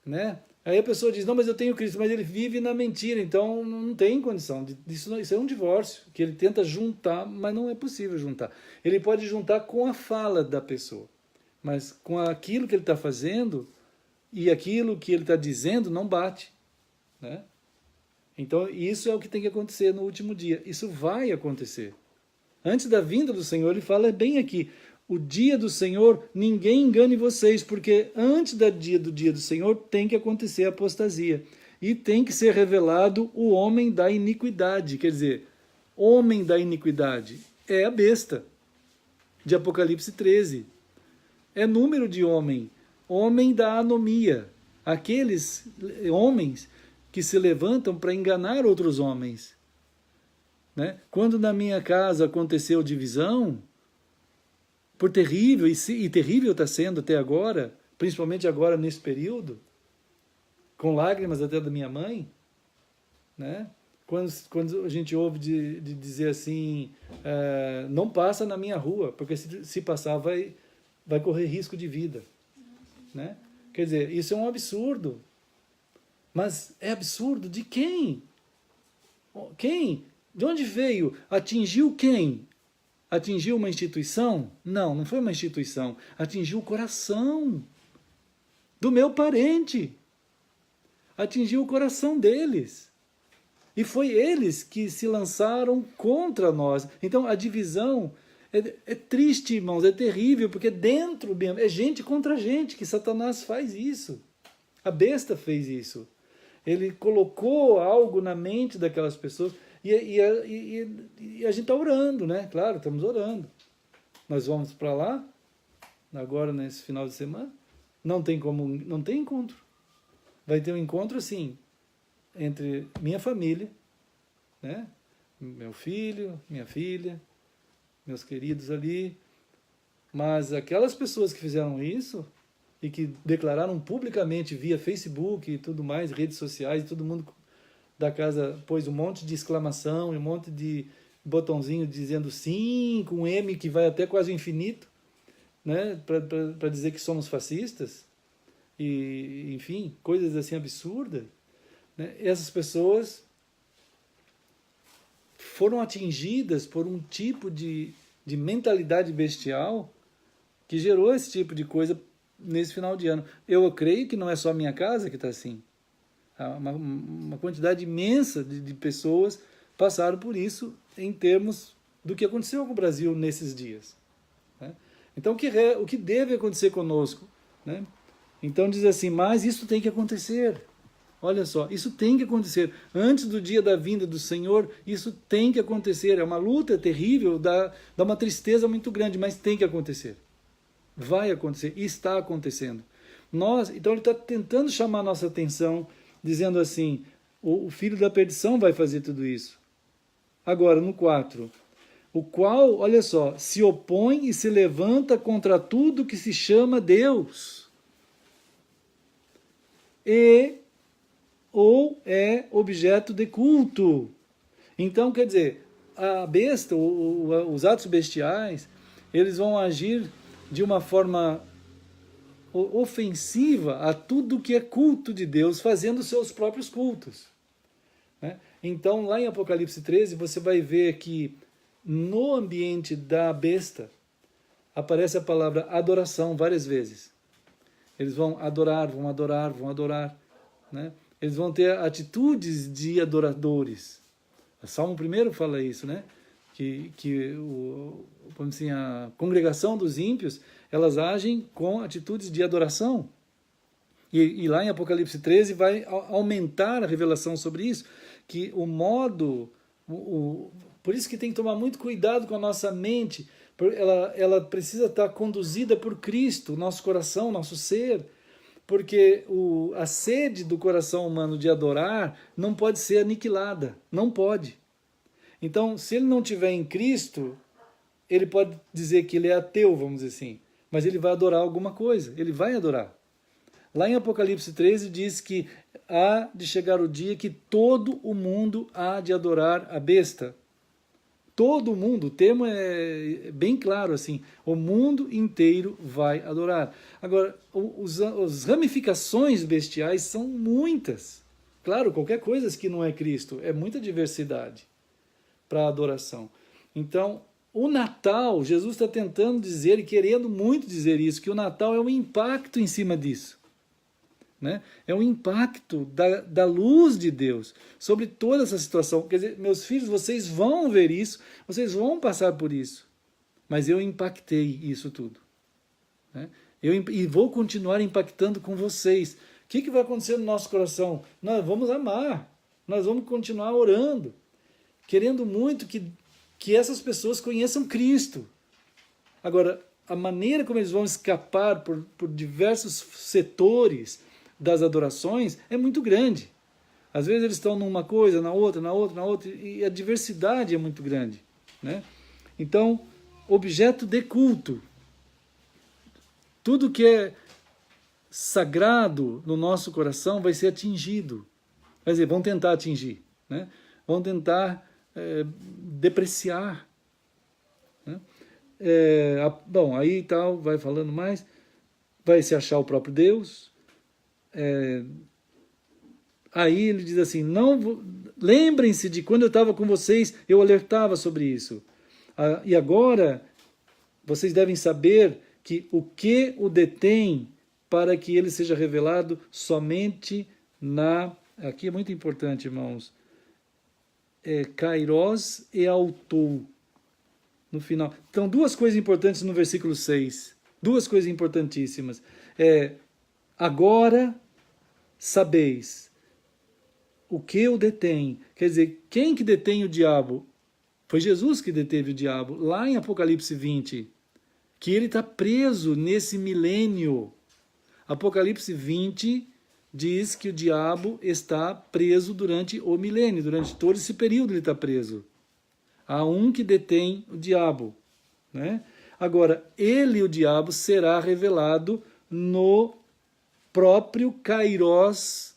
né? Aí a pessoa diz, não, mas eu tenho Cristo, mas ele vive na mentira, então não tem condição, isso é um divórcio, que ele tenta juntar, mas não é possível juntar. Ele pode juntar com a fala da pessoa, mas com aquilo que ele está fazendo e aquilo que ele está dizendo não bate, né? Então, isso é o que tem que acontecer no último dia. Isso vai acontecer. Antes da vinda do Senhor, ele fala bem aqui, o dia do Senhor, ninguém engane vocês, porque antes do dia do Senhor tem que acontecer a apostasia. E tem que ser revelado o homem da iniquidade. Quer dizer, homem da iniquidade é a besta, de Apocalipse 13. É número de homem, homem da anomia. Aqueles homens que se levantam para enganar outros homens, né? Quando na minha casa aconteceu divisão, por terrível, e terrível está sendo até agora, principalmente agora nesse período, com lágrimas até da minha mãe, né? Quando a gente ouve de dizer assim, não passa na minha rua, porque se passar vai correr risco de vida, né? Quer dizer, isso é um absurdo. Mas é absurdo. De quem? Quem? De onde veio? Atingiu quem? Atingiu uma instituição? Não, não foi uma instituição. Atingiu o coração do meu parente. Atingiu o coração deles. E foi eles que se lançaram contra nós. Então a divisão é triste, irmãos, é terrível, porque dentro mesmo, é gente contra gente que Satanás faz isso. A besta fez isso. Ele colocou algo na mente daquelas pessoas e a gente está orando, né? Claro, estamos orando. Nós vamos para lá, agora nesse final de semana, não tem encontro. Vai ter um encontro assim, entre minha família, né? Meu filho, minha filha, meus queridos ali, mas aquelas pessoas que fizeram isso e que declararam publicamente via Facebook e tudo mais, redes sociais, todo mundo da casa pôs um monte de exclamação e um monte de botãozinho dizendo sim, com M que vai até quase o infinito, né? Para dizer que somos fascistas, e enfim, coisas assim absurdas, né? Essas pessoas foram atingidas por um tipo de mentalidade bestial que gerou esse tipo de coisa nesse final de ano. Eu creio que não é só a minha casa que está assim. Uma quantidade imensa de pessoas passaram por isso em termos do que aconteceu com o Brasil nesses dias, né? Então, o que deve acontecer conosco, né? Então diz assim, mas isso tem que acontecer. Olha só, isso tem que acontecer. Antes do dia da vinda do Senhor, isso tem que acontecer. É uma luta terrível, dá uma tristeza muito grande, mas tem que acontecer. Vai acontecer, e está acontecendo. Então ele está tentando chamar a nossa atenção, dizendo assim, o filho da perdição vai fazer tudo isso. Agora, no 4, o qual, olha só, se opõe e se levanta contra tudo que se chama Deus. Ou é objeto de culto. Então, quer dizer, a besta, os atos bestiais, eles vão agir de uma forma ofensiva a tudo que é culto de Deus, fazendo seus próprios cultos, né? Então, lá em Apocalipse 13, você vai ver que no ambiente da besta aparece a palavra adoração várias vezes. Eles vão adorar, né? Eles vão ter atitudes de adoradores. O Salmo 1 fala isso, né? Que vamos dizer, a congregação dos ímpios, elas agem com atitudes de adoração. E lá em Apocalipse 13 vai aumentar a revelação sobre isso, que o modo... por isso que tem que tomar muito cuidado com a nossa mente. Ela precisa estar conduzida por Cristo, nosso coração, nosso ser, porque a sede do coração humano de adorar não pode ser aniquilada, não pode. Então, se ele não estiver em Cristo, ele pode dizer que ele é ateu, vamos dizer assim, mas ele vai adorar alguma coisa, ele vai adorar. Lá em Apocalipse 13 diz que há de chegar o dia que todo o mundo há de adorar a besta. Todo mundo, o termo é bem claro assim, o mundo inteiro vai adorar. Agora, as ramificações bestiais são muitas. Claro, qualquer coisa que não é Cristo, é muita diversidade para a adoração. Então, o Natal, Jesus está tentando dizer e querendo muito dizer isso, que o Natal é um impacto em cima disso, né? É um impacto da luz de Deus sobre toda essa situação. Quer dizer, meus filhos, vocês vão ver isso, vocês vão passar por isso, mas eu impactei isso tudo, né? E vou continuar impactando com vocês. O que vai acontecer no nosso coração? Nós vamos amar, nós vamos continuar orando, querendo muito que essas pessoas conheçam Cristo. Agora, a maneira como eles vão escapar por diversos setores das adorações é muito grande. Às vezes eles estão numa coisa, na outra, e a diversidade é muito grande, né? Então, objeto de culto. Tudo que é sagrado no nosso coração vai ser atingido. Quer dizer, vão tentar atingir, né? Vão tentar depreciar, né? Bom, aí tal, vai falando mais, vai se achar o próprio Deus, aí ele diz assim, lembrem-se de quando eu estava com vocês, eu alertava sobre isso. E agora, vocês devem saber que o que o detém para que ele seja revelado somente aqui é muito importante, irmãos, Kairos e Autou, no final. Então, duas coisas importantes no versículo 6, duas coisas importantíssimas. Agora sabeis o que o detém. Quer dizer, quem que detém o diabo? Foi Jesus que deteve o diabo, lá em Apocalipse 20, que ele está preso nesse milênio. Apocalipse 20 diz que o diabo está preso durante o milênio, durante todo esse período ele está preso. Há um que detém o diabo, né? Agora, ele, o diabo, será revelado no próprio Kairos,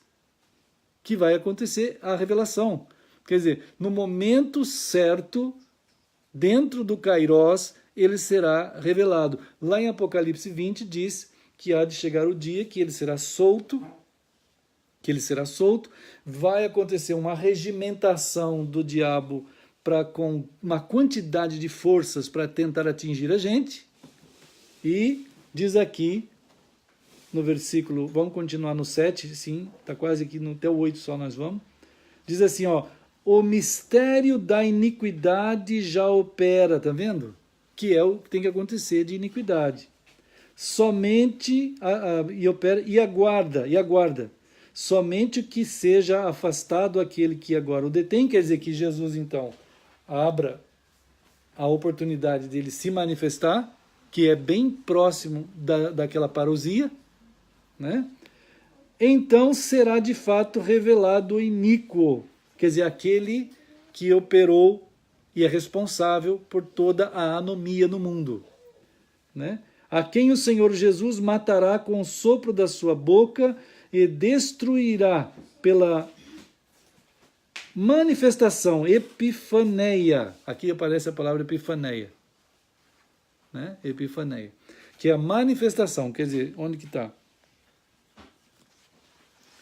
que vai acontecer a revelação. Quer dizer, no momento certo, dentro do Kairos, ele será revelado. Lá em Apocalipse 20 diz que há de chegar o dia que ele será solto, vai acontecer uma regimentação do diabo com uma quantidade de forças para tentar atingir a gente. E diz aqui, no versículo, vamos continuar no 7, sim, está quase aqui, até o 8 só nós vamos. Diz assim, o mistério da iniquidade já opera, tá vendo? Que é o que tem que acontecer de iniquidade. Somente, e aguarda, somente o que seja afastado aquele que agora o detém, quer dizer que Jesus, então, abra a oportunidade dele se manifestar, que é bem próximo daquela parousia, né? Então será de fato revelado o iníquo, quer dizer, aquele que operou e é responsável por toda a anomia no mundo, né? A quem o Senhor Jesus matará com o sopro da sua boca e destruirá pela manifestação, epifaneia. Aqui aparece a palavra epifaneia, né? Epifaneia, que é a manifestação, quer dizer, onde que está?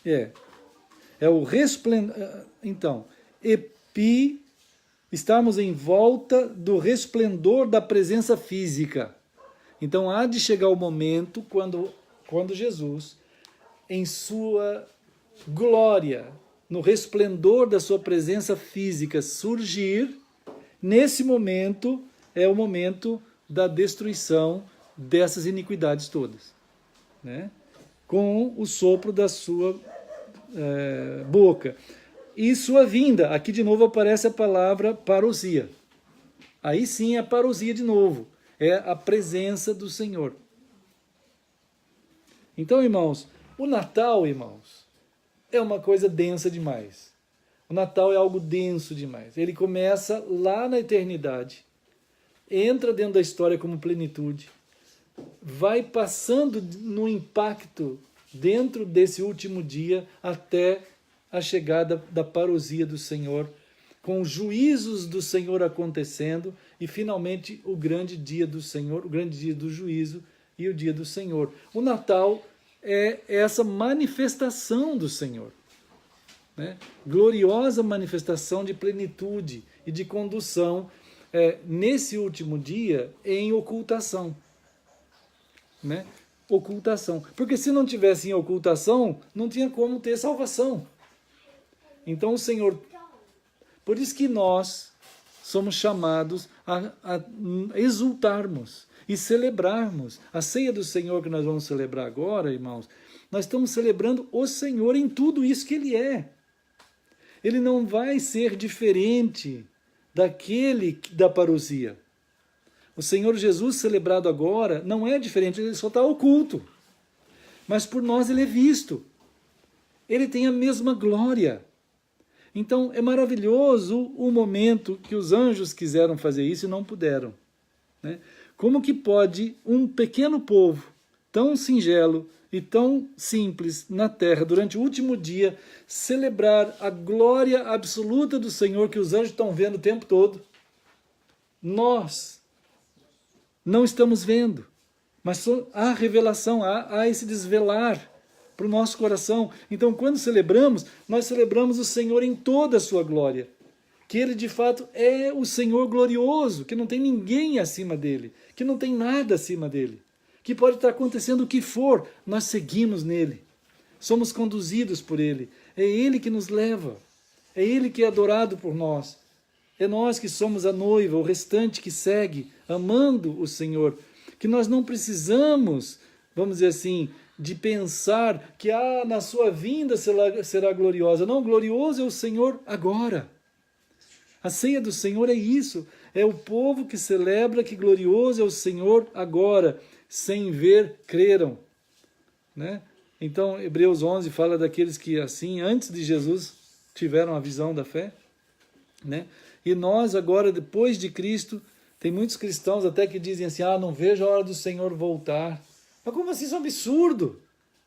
É o resplendor. Então, estamos em volta do resplendor da presença física. Então há de chegar o momento quando Jesus, em sua glória, no resplendor da sua presença física surgir, nesse momento é o momento da destruição dessas iniquidades todas, né? Com o sopro da sua boca. E sua vinda, aqui de novo aparece a palavra parousia. Aí sim é a parousia de novo, é a presença do Senhor. Então, irmãos, o Natal, irmãos, é uma coisa densa demais. O Natal é algo denso demais. Ele começa lá na eternidade, entra dentro da história como plenitude, vai passando no impacto dentro desse último dia até a chegada da parousia do Senhor, com os juízos do Senhor acontecendo e finalmente o grande dia do Senhor, o grande dia do juízo e o dia do Senhor. O Natal é essa manifestação do Senhor, né? Gloriosa manifestação de plenitude e de condução nesse último dia em ocultação, né? Ocultação, porque se não tivesse em ocultação, não tinha como ter salvação. Então o Senhor, por isso que nós somos chamados a exultarmos e celebrarmos. A ceia do Senhor que nós vamos celebrar agora, irmãos, nós estamos celebrando o Senhor em tudo isso que Ele é. Ele não vai ser diferente daquele da parousia. O Senhor Jesus celebrado agora não é diferente, ele só está oculto. Mas por nós ele é visto. Ele tem a mesma glória. Então é maravilhoso o momento que os anjos quiseram fazer isso e não puderam, né? Como que pode um pequeno povo, tão singelo e tão simples na terra, durante o último dia, celebrar a glória absoluta do Senhor que os anjos estão vendo o tempo todo? Nós não estamos vendo, mas há revelação, há esse desvelar, para o nosso coração. Então, quando celebramos, nós celebramos o Senhor em toda a sua glória. Que Ele, de fato, é o Senhor glorioso, que não tem ninguém acima dEle, que não tem nada acima dEle, que pode estar acontecendo o que for, nós seguimos nele, somos conduzidos por Ele, é Ele que nos leva, é Ele que é adorado por nós, é nós que somos a noiva, o restante que segue, amando o Senhor, que nós não precisamos, vamos dizer assim, de pensar que na sua vinda será gloriosa. Não, glorioso é o Senhor agora. A ceia do Senhor é isso, é o povo que celebra que glorioso é o Senhor agora, sem ver, creram. Né? Então, Hebreus 11 fala daqueles que, assim, antes de Jesus, tiveram a visão da fé. Né? E nós agora, depois de Cristo, tem muitos cristãos até que dizem assim, não vejo a hora do Senhor voltar. Mas como assim? Isso é um absurdo,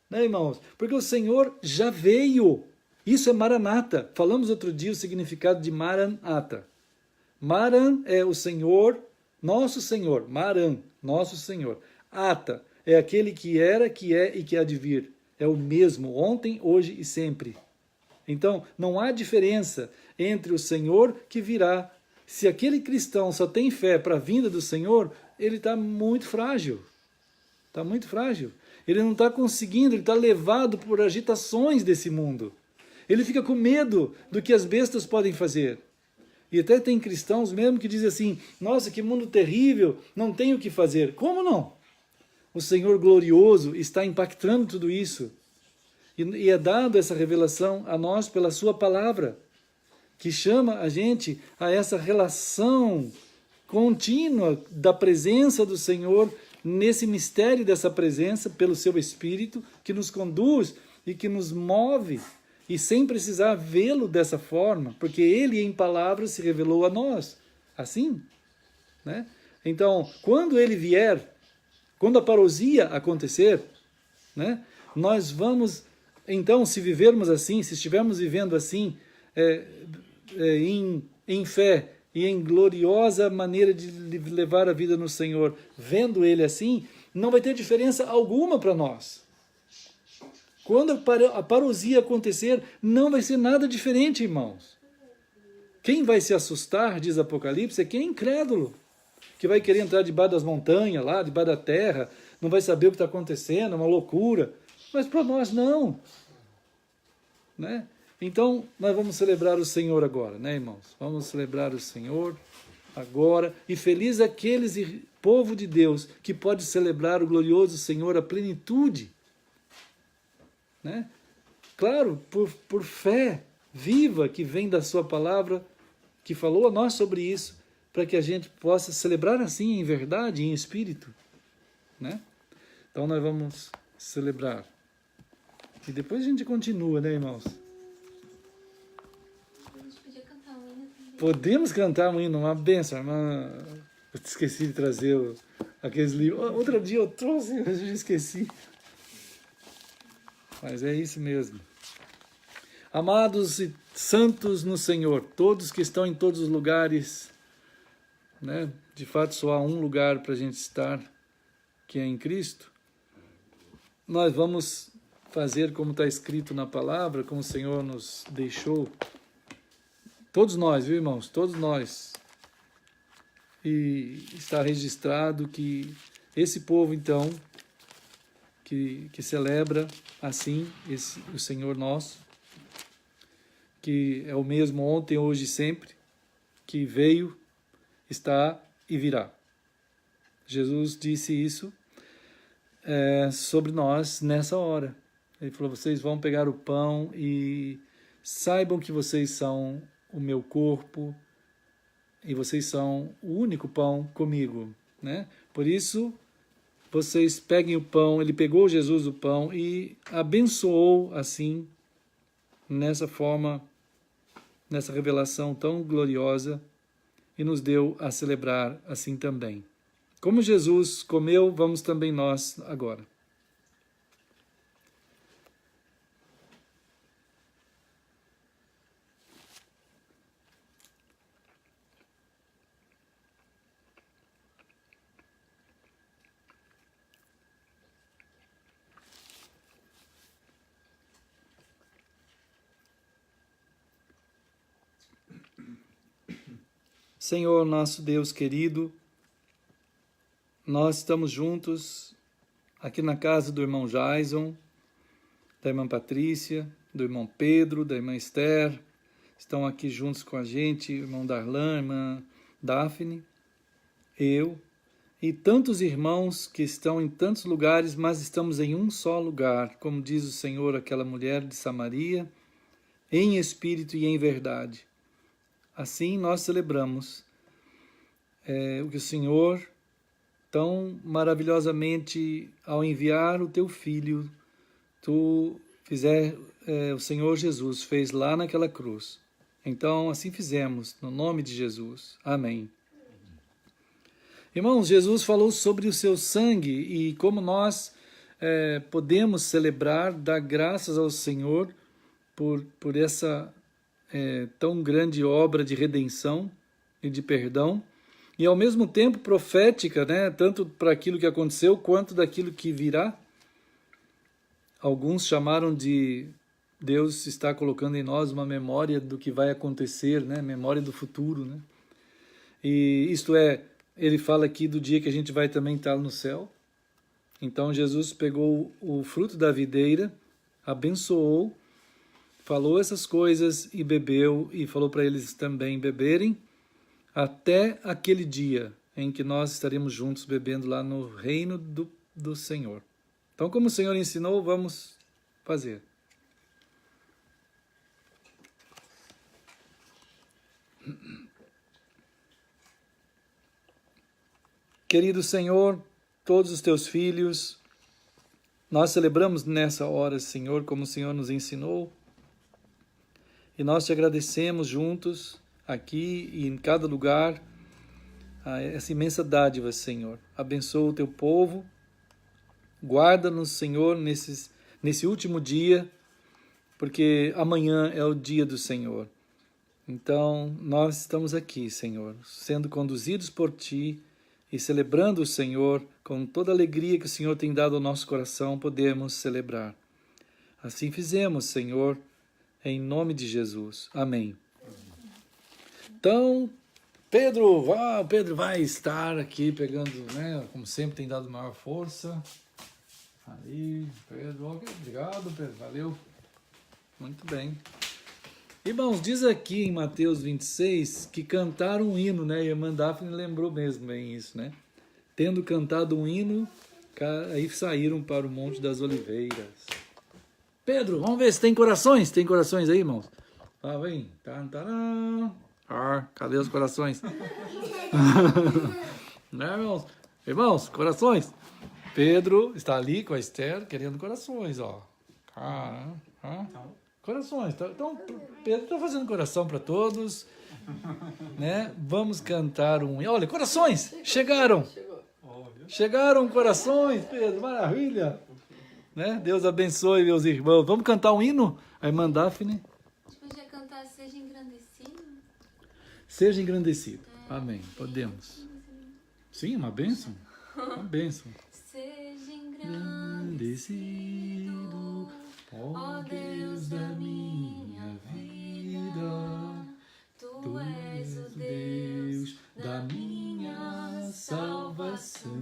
né, irmãos? Porque o Senhor já veio. Isso é Maranata. Falamos outro dia o significado de Maranata. Maran é o Senhor, nosso Senhor. Maran, nosso Senhor. Ata é aquele que era, que é e que há de vir. É o mesmo, ontem, hoje e sempre. Então, não há diferença entre o Senhor que virá. Se aquele cristão só tem fé para a vinda do Senhor, ele está muito frágil. Está muito frágil. Ele não está conseguindo, ele está levado por agitações desse mundo. Ele fica com medo do que as bestas podem fazer. E até tem cristãos mesmo que dizem assim, nossa, que mundo terrível, não tem o que fazer. Como não? O Senhor glorioso está impactando tudo isso. E é dado essa revelação a nós pela sua palavra, que chama a gente a essa relação contínua da presença do Senhor, nesse mistério dessa presença, pelo seu Espírito, que nos conduz e que nos move, e sem precisar vê-lo dessa forma, porque Ele em palavras se revelou a nós, assim, né? Então, quando Ele vier, quando a parousia acontecer, né, nós vamos, então, se vivermos assim, se estivermos vivendo assim, em fé e em gloriosa maneira de levar a vida no Senhor, vendo Ele assim, não vai ter diferença alguma para nós. Quando a parousia acontecer, não vai ser nada diferente, irmãos. Quem vai se assustar, diz Apocalipse, é quem é incrédulo, que vai querer entrar debaixo das montanhas, lá, debaixo da terra, não vai saber o que está acontecendo, é uma loucura. Mas para nós não. Né? Então, nós vamos celebrar o Senhor agora, né, irmãos? Vamos celebrar o Senhor agora. E feliz aqueles, povo de Deus, que pode celebrar o glorioso Senhor à plenitude. Né? Claro, por fé viva que vem da sua palavra, que falou a nós sobre isso, para que a gente possa celebrar assim, em verdade, em espírito. Né? Então nós vamos celebrar. E depois a gente continua, né, irmãos? A gente podia cantar um hino também. Podemos cantar um hino, uma benção, irmã. Eu esqueci de trazer aqueles livros. Outro dia eu trouxe, eu já esqueci. Mas é isso mesmo. Amados e santos no Senhor, todos que estão em todos os lugares, né? De fato só há um lugar para a gente estar, que é em Cristo. Nós vamos fazer como está escrito na palavra, como o Senhor nos deixou. Todos nós, viu, irmãos? Todos nós. E está registrado que esse povo, então, que celebra assim o Senhor nosso, que é o mesmo ontem, hoje e sempre, que veio, está e virá. Jesus disse isso sobre nós nessa hora. Ele falou, vocês vão pegar o pão e saibam que vocês são o meu corpo e vocês são o único pão comigo. Né? Por isso, vocês peguem o pão, ele pegou Jesus o pão e abençoou assim, nessa forma, nessa revelação tão gloriosa, e nos deu a celebrar assim também. Como Jesus comeu, vamos também nós agora. Senhor, nosso Deus querido, nós estamos juntos aqui na casa do irmão Jason, da irmã Patrícia, do irmão Pedro, da irmã Esther. Estão aqui juntos com a gente, irmão Darlan, irmã Daphne, eu e tantos irmãos que estão em tantos lugares, mas estamos em um só lugar, como diz o Senhor, aquela mulher de Samaria, em espírito e em verdade. Assim nós celebramos o que o Senhor, tão maravilhosamente, ao enviar o teu Filho, o Senhor Jesus fez lá naquela cruz. Então, assim fizemos, no nome de Jesus. Amém. Irmãos, Jesus falou sobre o seu sangue e como nós podemos celebrar, dar graças ao Senhor por essa tão grande obra de redenção e de perdão, e ao mesmo tempo profética, né, tanto para aquilo que aconteceu quanto daquilo que virá. Alguns chamaram de Deus está colocando em nós uma memória do que vai acontecer, né, memória do futuro, né? E isto ele fala aqui do dia que a gente vai também estar no céu. Então Jesus pegou o fruto da videira, abençoou, falou essas coisas e bebeu, e falou para eles também beberem, até aquele dia em que nós estaremos juntos bebendo lá no reino do Senhor. Então, como o Senhor ensinou, vamos fazer. Querido Senhor, todos os teus filhos, nós celebramos nessa hora, Senhor, como o Senhor nos ensinou, e nós te agradecemos juntos, aqui e em cada lugar, essa imensa dádiva, Senhor. Abençoa o teu povo, guarda-nos, Senhor, nesse último dia, porque amanhã é o dia do Senhor. Então, nós estamos aqui, Senhor, sendo conduzidos por Ti e celebrando o Senhor com toda a alegria que o Senhor tem dado ao nosso coração, podemos celebrar. Assim fizemos, Senhor, em nome de Jesus. Amém. Então, o Pedro vai estar aqui pegando, né, como sempre tem dado maior força. Ali, Pedro, obrigado, Pedro, valeu. Muito bem. Irmãos, diz aqui em Mateus 26 que cantaram um hino, né? A irmã Daphne lembrou mesmo bem isso, né? Tendo cantado um hino, aí saíram para o Monte das Oliveiras. Pedro, vamos ver se tem corações. Tem corações aí, irmãos? Lá vem. Cadê os corações? Né, irmãos? Irmãos, corações. Pedro está ali com a Esther querendo corações, ó. Corações. Então, Pedro está fazendo coração para todos, né? Vamos cantar um... Olha, corações! Chegaram! Chegaram corações, Pedro, maravilha! Né? Deus abençoe meus irmãos. Vamos cantar um hino? A irmã Daphne. A gente podia cantar Seja Engrandecido. Seja engrandecido. Amém. Podemos. Sim, uma bênção. Uma bênção. Seja engrandecido, ó Deus da minha vida. Tu és o Deus da minha salvação.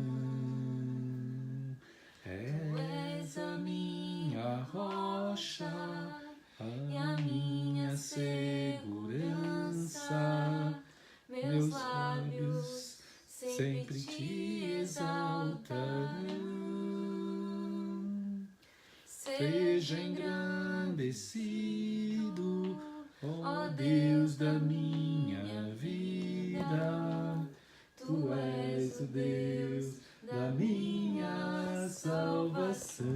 Tu és a minha rocha e a minha segurança. Meus lábios sempre te exaltarão. Seja engrandecido, ó Deus da minha vida. Tu és o Deus da minha salvação.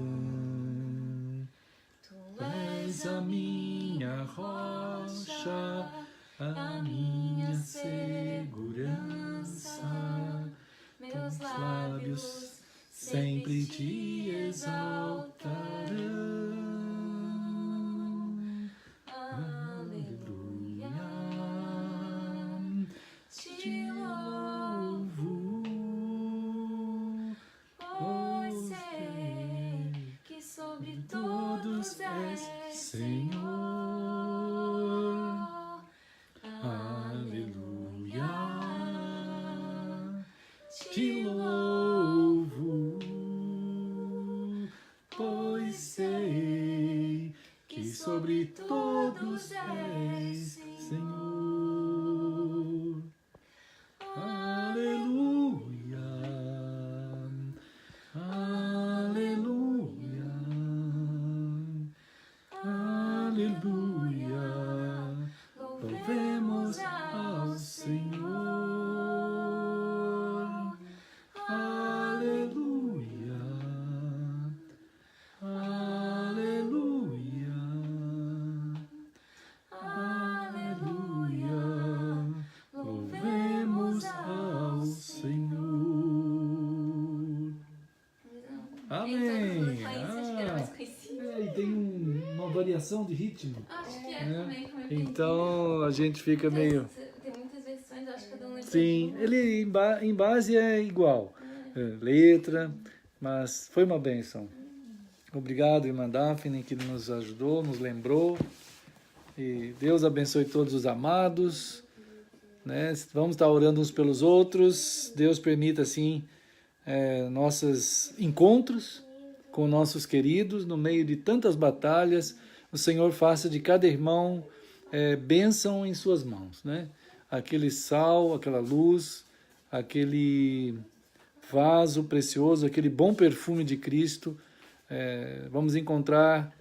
Tu és a minha rocha, a minha segurança. Meus lábios sempre te exaltarão. Aleluia. Te louvo, Pois sei que sobre todos és Senhor. Aleluia. de todos és, Senhor. Aleluia, aleluia, aleluia. Louvemos ao Senhor. Aleluia, aleluia, aleluia. Louvemos ao Senhor. Amém. E tem uma variação de ritmo. Acho que é também, como eu Então a gente fica meio... Tem muitas versões, acho que cada um é Sim, ele em base é igual, letra, mas foi uma bênção. Obrigado, irmã Daphne, que nos ajudou, nos lembrou. E Deus abençoe todos os amados, né? Vamos estar orando uns pelos outros. Deus permita, assim, nossos encontros com nossos queridos, no meio de tantas batalhas. O Senhor faça de cada irmão bênção em suas mãos, né? Aquele sal, aquela luz, aquele vaso precioso, aquele bom perfume de Cristo. Vamos encontrar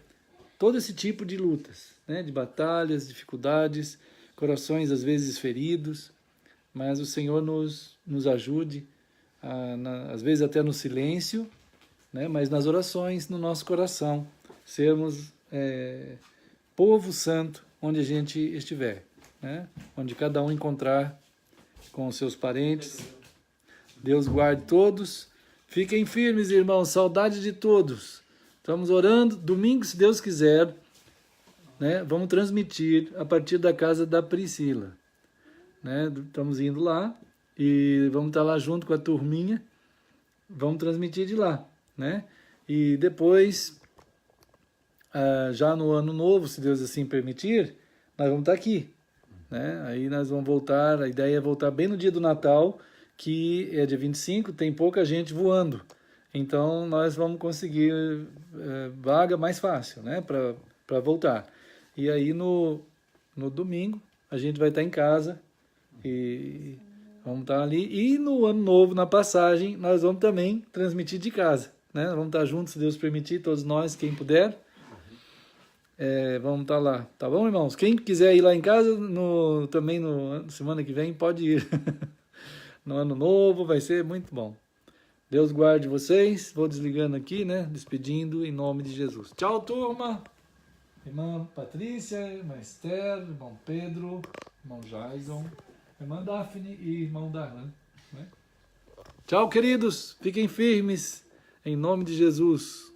todo esse tipo de lutas, né? De batalhas, dificuldades, corações às vezes feridos, mas o Senhor nos ajude, às vezes até no silêncio, né? Mas nas orações, no nosso coração, sermos povo santo onde a gente estiver, né? Onde cada um encontrar com os seus parentes. Deus guarde todos. Fiquem firmes, irmãos. Saudade de todos. Estamos orando. Domingo, se Deus quiser, né? Vamos transmitir a partir da casa da Priscila, né? Estamos indo lá e vamos estar lá junto com a turminha. Vamos transmitir de lá, né? E depois, já no ano novo, se Deus assim permitir, nós vamos estar aqui, né? Aí nós vamos voltar, a ideia é voltar bem no dia do Natal, que é dia 25, tem pouca gente voando. Então nós vamos conseguir vaga mais fácil, né? Para voltar. E aí no domingo a gente vai estar em casa e vamos estar ali. E no ano novo, na passagem, nós vamos também transmitir de casa, né? Vamos estar juntos, se Deus permitir, todos nós, quem puder. Vamos estar lá, tá bom, irmãos? Quem quiser ir lá em casa, também semana que vem, pode ir. No ano novo, vai ser muito bom. Deus guarde vocês. Vou desligando aqui, né? Despedindo em nome de Jesus. Tchau, turma. Irmã Patrícia, irmã Esther, irmão Pedro, irmão Jason, irmã Daphne e irmão Darlan, né? Tchau, queridos. Fiquem firmes em nome de Jesus.